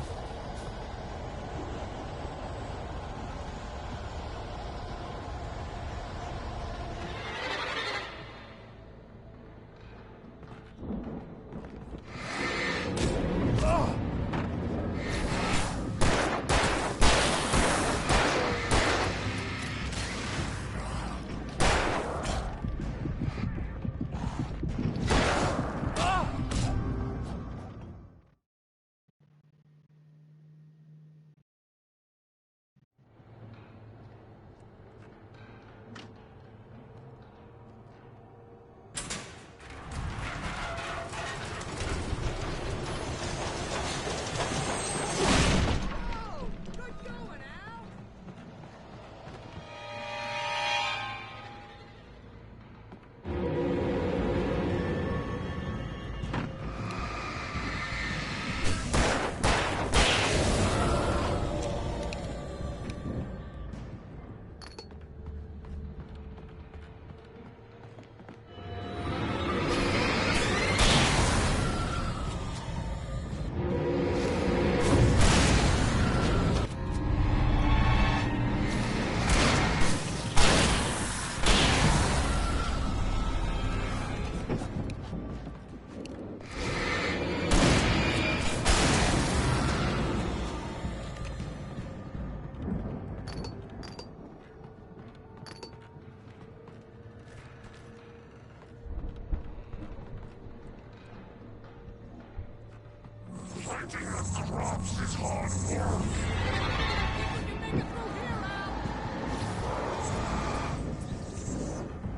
Fighting at the Robs is hard work.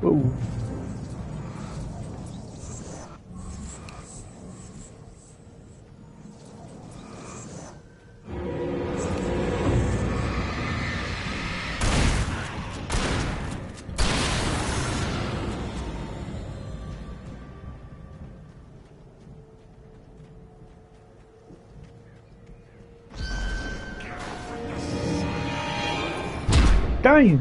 Whoa. Damn.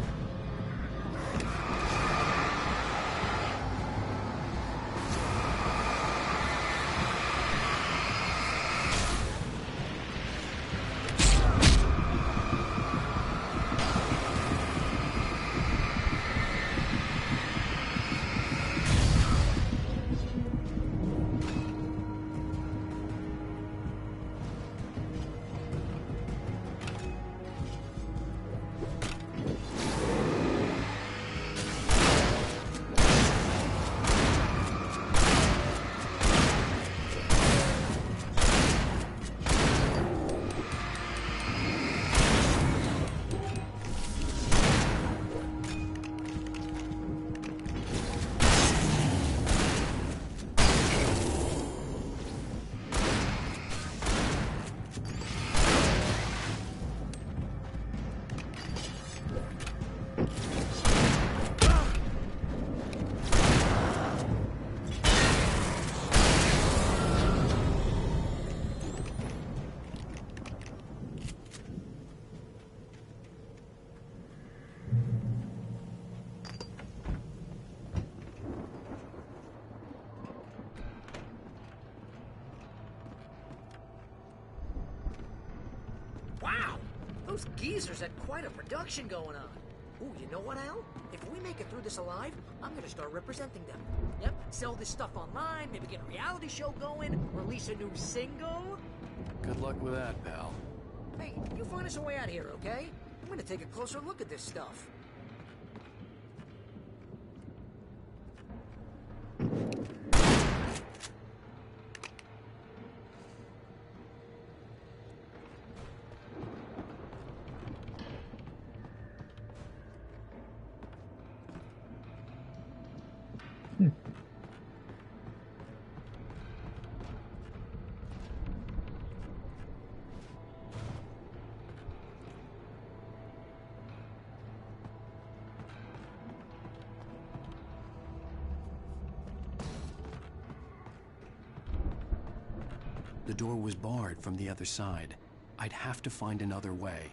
Wow! Those geezers had quite a production going on. Ooh, you know what, Al? If we make it through this alive, I'm gonna start representing them. Yep, sell this stuff online, maybe get a reality show going, release a new single. Good luck with that, pal. Hey, you find us a way out of here, okay? I'm gonna take a closer look at this stuff. The door was barred from the other side. I'd have to find another way.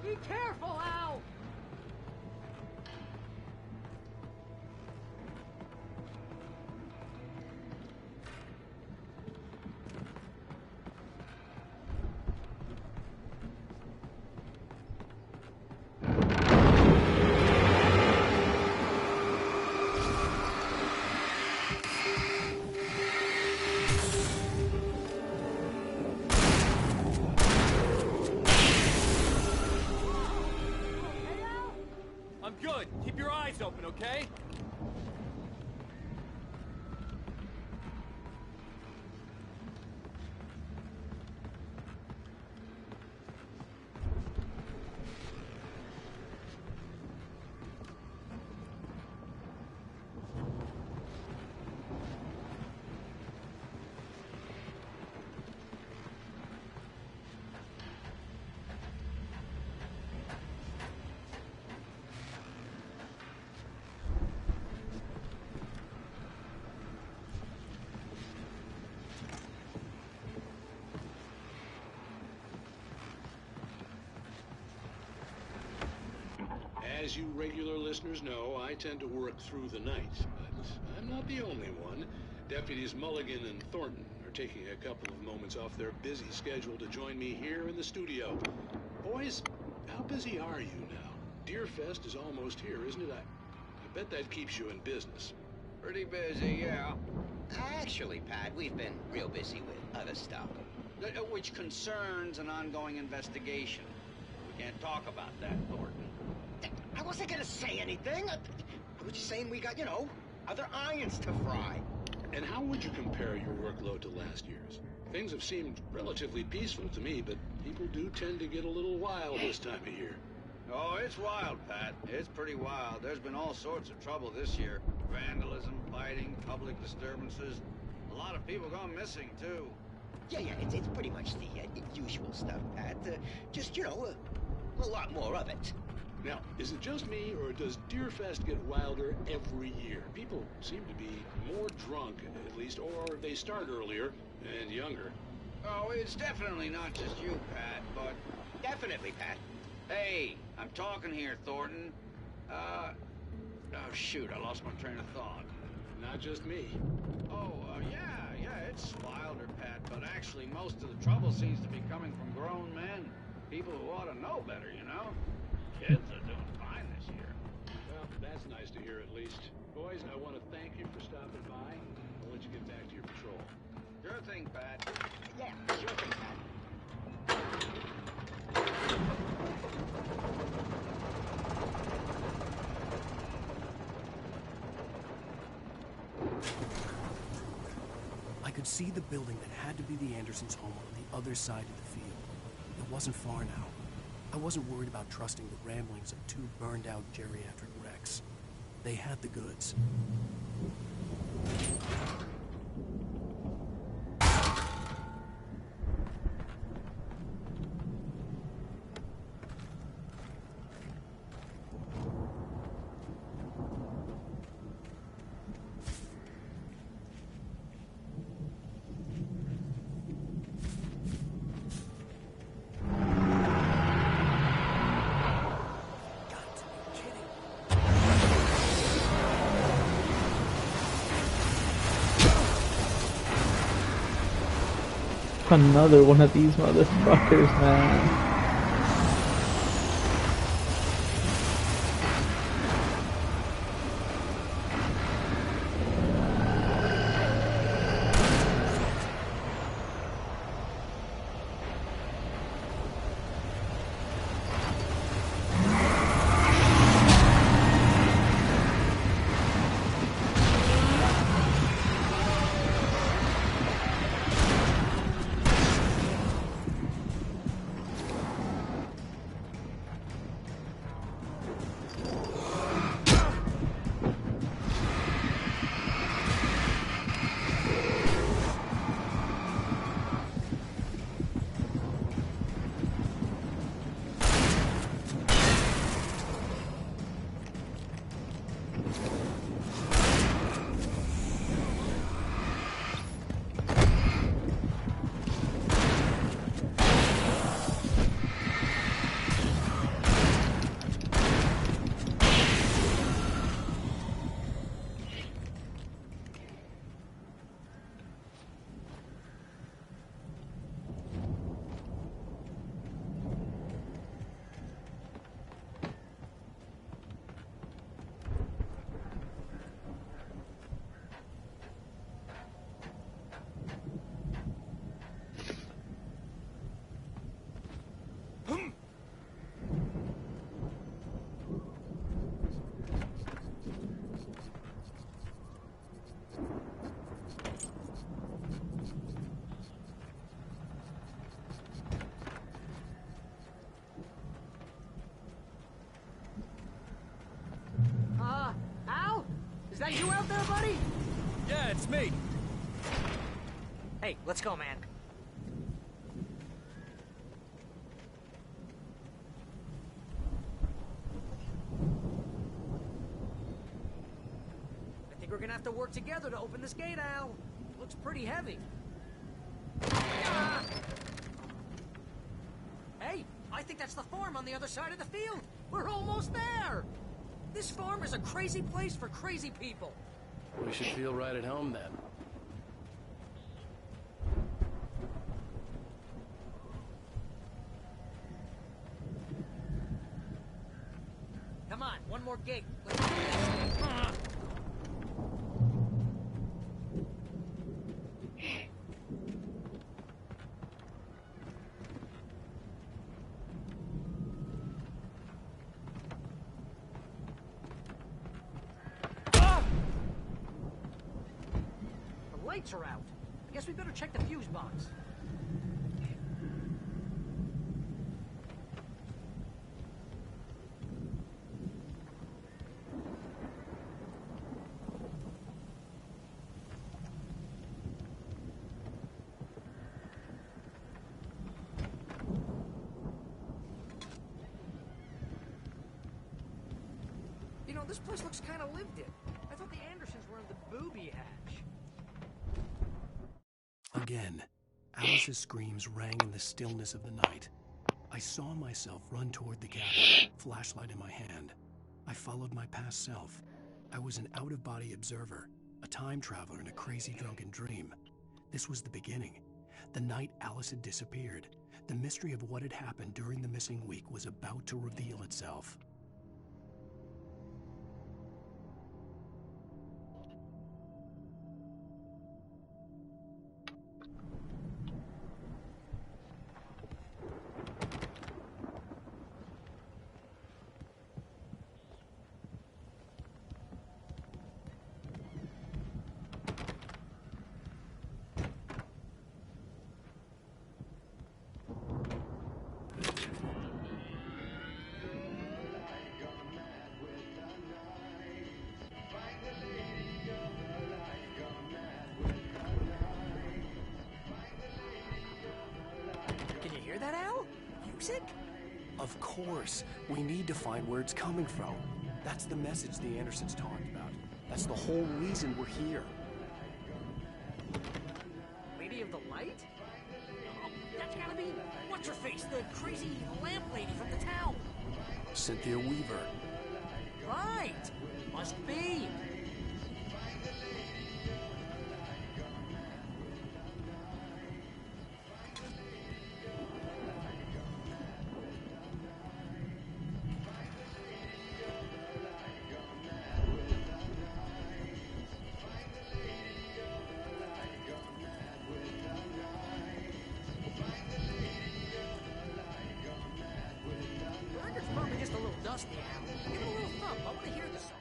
Be careful, Al! I'm good. Keep your eyes open, okay? As you regular listeners know, I tend to work through the night, but I'm not the only one. Deputies Mulligan and Thornton are taking a couple of moments off their busy schedule to join me here in the studio. Boys, how busy are you now? Deerfest is almost here, isn't it? I bet that keeps you in business. Pretty busy, yeah. Actually, Pat, we've been real busy with other stuff, which concerns an ongoing investigation. We can't talk about that, Thornton. I wasn't gonna say anything. I was just saying we got, other irons to fry. And how would you compare your workload to last year's? Things have seemed relatively peaceful to me, but people do tend to get a little wild this time of year. Oh, it's wild, Pat. It's pretty wild. There's been all sorts of trouble this year. Vandalism, fighting, public disturbances. A lot of people gone missing, too. Yeah, it's pretty much the usual stuff, Pat. Just, a lot more of it. Now, is it just me, or does Deerfest get wilder every year? People seem to be more drunk, at least, or they start earlier and younger. Oh, it's definitely not just you, Pat, but... Definitely, Pat. Hey, I'm talking here, Thornton. Oh, shoot, I lost my train of thought. Not just me. Oh, yeah, it's wilder, Pat, but actually most of the trouble seems to be coming from grown men. People who ought to know better, Kids are doing fine this year. Well, that's nice to hear at least. Boys, I want to thank you for stopping by. I'll let you get back to your patrol. Sure thing, Pat. Yeah, sure thing, Pat. I could see the building that had to be the Andersons' home on the other side of the field. It wasn't far now. I wasn't worried about trusting the ramblings of two burned-out geriatric wrecks. They had the goods. Another one of these motherfuckers, man. Al? Is that you out there, buddy? Yeah, it's me. Hey, let's go, man. I think we're gonna have to work together to open this gate, Al. Looks pretty heavy. Ah! Hey, I think that's the farm on the other side of the field. We're almost there. This farm is a crazy place for crazy people. We should feel right at home then. Come on, one more gate. Let's do this. lights are out. I guess we better check the fuse box. You know, this place looks kind of lived in. I thought the Andersons were in the booby hatch. Again, Alice's screams rang in the stillness of the night. I saw myself run toward the cabin, flashlight in my hand. I followed my past self. I was an out-of-body observer, a time traveler in a crazy drunken dream. This was the beginning. The night Alice had disappeared. The mystery of what had happened during the missing week was about to reveal itself. Can you hear that, Al? Music? Of course. We need to find where it's coming from. That's the message the Andersons talked about. That's the whole reason we're here. Lady of the Light? Oh, that's gotta be... What's-her-face? The crazy lamp lady from the town. Cynthia Weaver. Right. Must be. The record's probably just a little dusty, Al. Give it a little thump. I want to hear this song.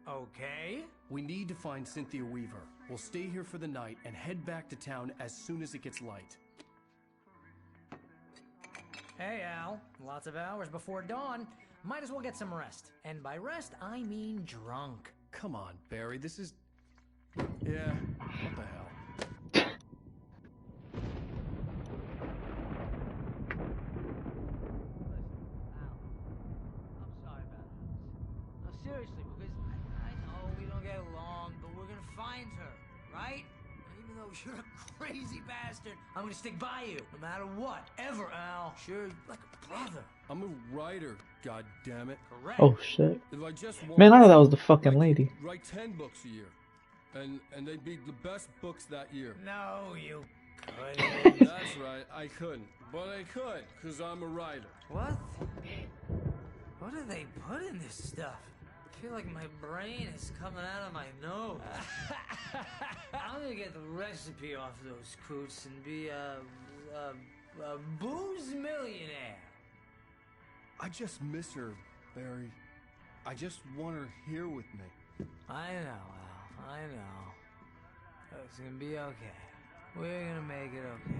Okay. We need to find Cynthia Weaver. We'll stay here for the night and head back to town as soon as it gets light. Hey, Al. Lots of hours before dawn. Might as well get some rest. And by rest, I mean drunk. Come on, Barry, this is... Yeah, what the hell? I'm sorry about this. No, seriously, because I know we don't get along, but we're gonna find her, right? And even though you're a crazy bastard, I'm gonna stick by you, no matter what, ever, Al. Sure, like a brother. I'm a writer, goddammit. Correct. Oh shit. If I just Man, I thought that was the fucking lady. write 10 books a year. And they'd be the best books that year. No, you couldn't. That's right, I couldn't. But I could, because I'm a writer. What? What do they put in this stuff? I feel like my brain is coming out of my nose. I'm gonna get the recipe off those coots and be a booze millionaire. I just miss her, Barry. I just want her here with me. I know, Al. I know. It's gonna be okay. We're gonna make it okay.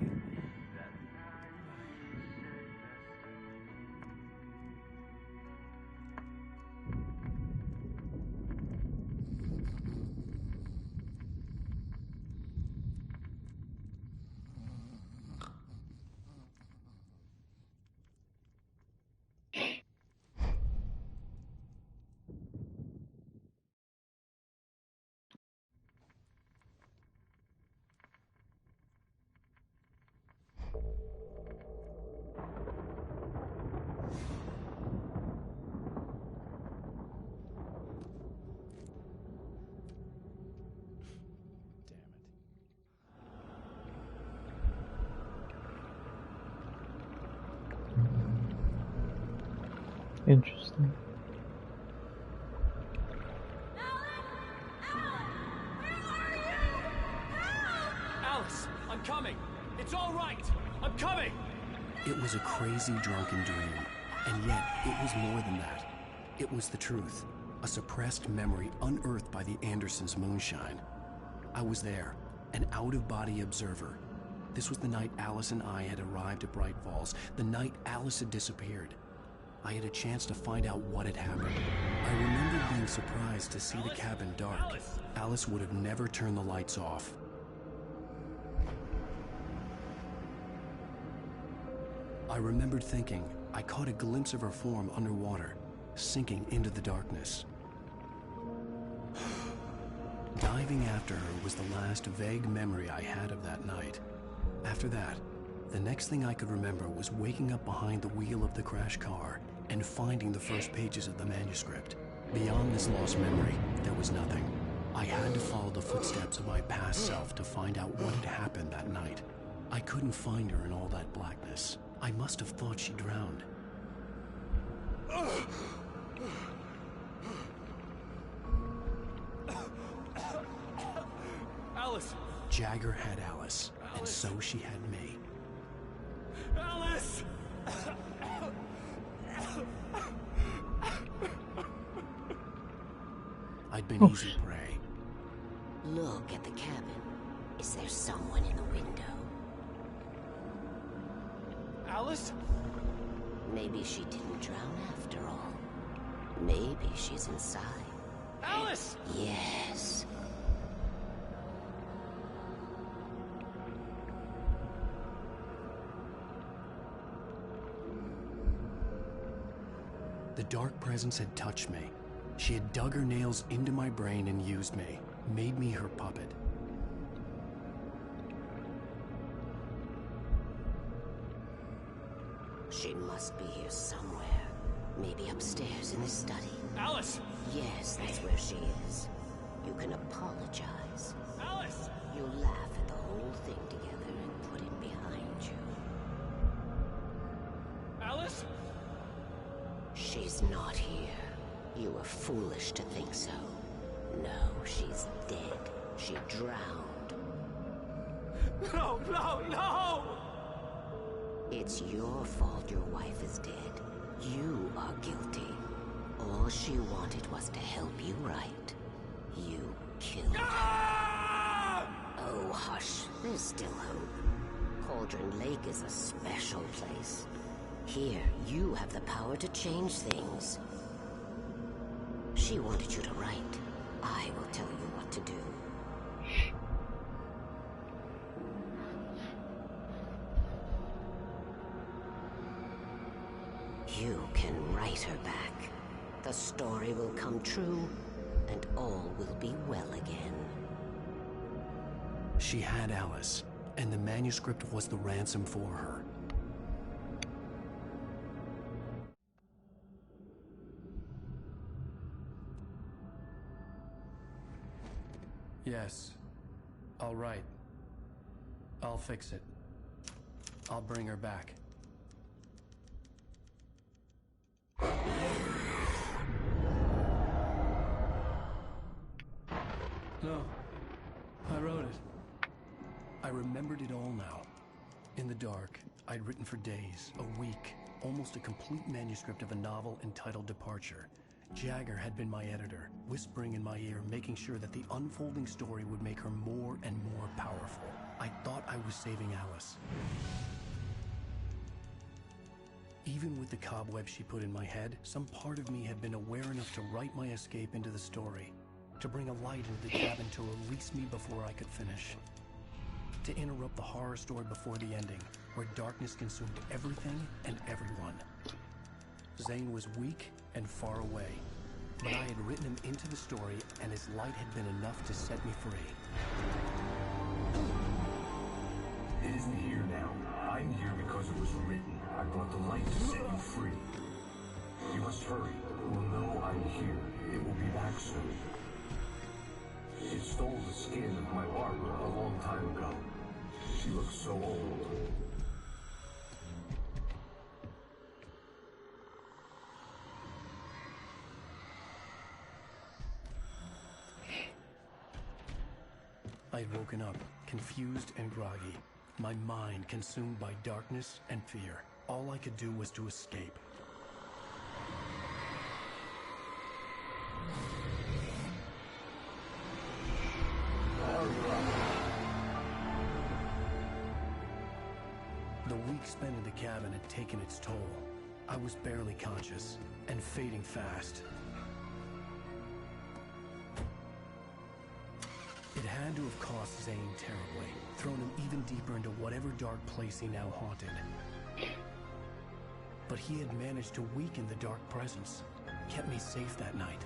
Interesting. Alice, I'm coming. It's all right. I'm coming. It was a crazy drunken dream, and yet it was more than that. It was the truth, a suppressed memory unearthed by the Andersons' moonshine. I was there, an out-of-body observer. This was the night Alice and I had arrived at Bright Falls, the night Alice had disappeared. I had a chance to find out what had happened. I remembered being surprised to see the cabin dark. Alice would have never turned the lights off. I remembered thinking I caught a glimpse of her form underwater, sinking into the darkness. Diving after her was the last vague memory I had of that night. After that, the next thing I could remember was waking up behind the wheel of the crash car and finding the first pages of the manuscript. Beyond this lost memory, there was nothing. I had to follow the footsteps of my past self to find out what had happened that night. I couldn't find her in all that blackness. I must have thought she drowned. Alice! Jagger had Alice, and so she had me. Alice! I'd been easy prey. Look at the cabin. Is there someone in the window? Alice? Maybe she didn't drown after all. Maybe she's inside. Alice! Yes. The dark presence had touched me. She had dug her nails into my brain and used me, made me her puppet. She must be here somewhere. Maybe upstairs in the study. Alice! Yes, that's where she is. You can apologize. Alice! You'll laugh at the whole thing together and put it behind you. Alice? She's not here. You were foolish to think so. No, she's dead. She drowned. No, no, no! It's your fault your wife is dead. You are guilty. All she wanted was to help you right. You killed her. Oh, hush. There's still hope. Cauldron Lake is a special place. Here, you have the power to change things. She wanted you to write. I will tell you what to do. You can write her back. The story will come true, and all will be well again. She had Alice, and the manuscript was the ransom for her. Yes. All right. I'll fix it. I'll bring her back. No. I wrote it. I remembered it all now. In the dark, I'd written for days, a week, almost a complete manuscript of a novel entitled Departure. Jagger had been my editor, whispering in my ear, making sure that the unfolding story would make her more and more powerful. I thought I was saving Alice. Even with the cobwebs she put in my head, some part of me had been aware enough to write my escape into the story, to bring a light into the cabin to release me before I could finish. To interrupt the horror story before the ending, where darkness consumed everything and everyone. Zane was weak and far away, but I had written him into the story, and his light had been enough to set me free. It isn't here now. I'm here because it was written. I brought the light to set you free. You must hurry. It will know I'm here. It will be back soon. It stole the skin of my Barbara a long time ago. She looks so old. I had woken up, confused and groggy, my mind consumed by darkness and fear. All I could do was to escape. The week spent in the cabin had taken its toll. I was barely conscious, and fading fast. It had to have cost Zane terribly, thrown him even deeper into whatever dark place he now haunted. But he had managed to weaken the dark presence, kept me safe that night.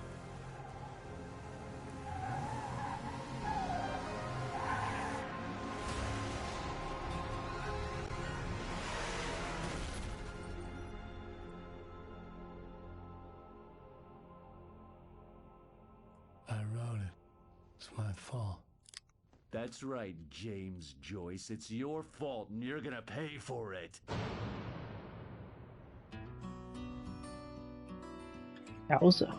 I wrote it. It's my fault. That's right, James Joyce. It's your fault, and you're gonna pay for it. Yowza.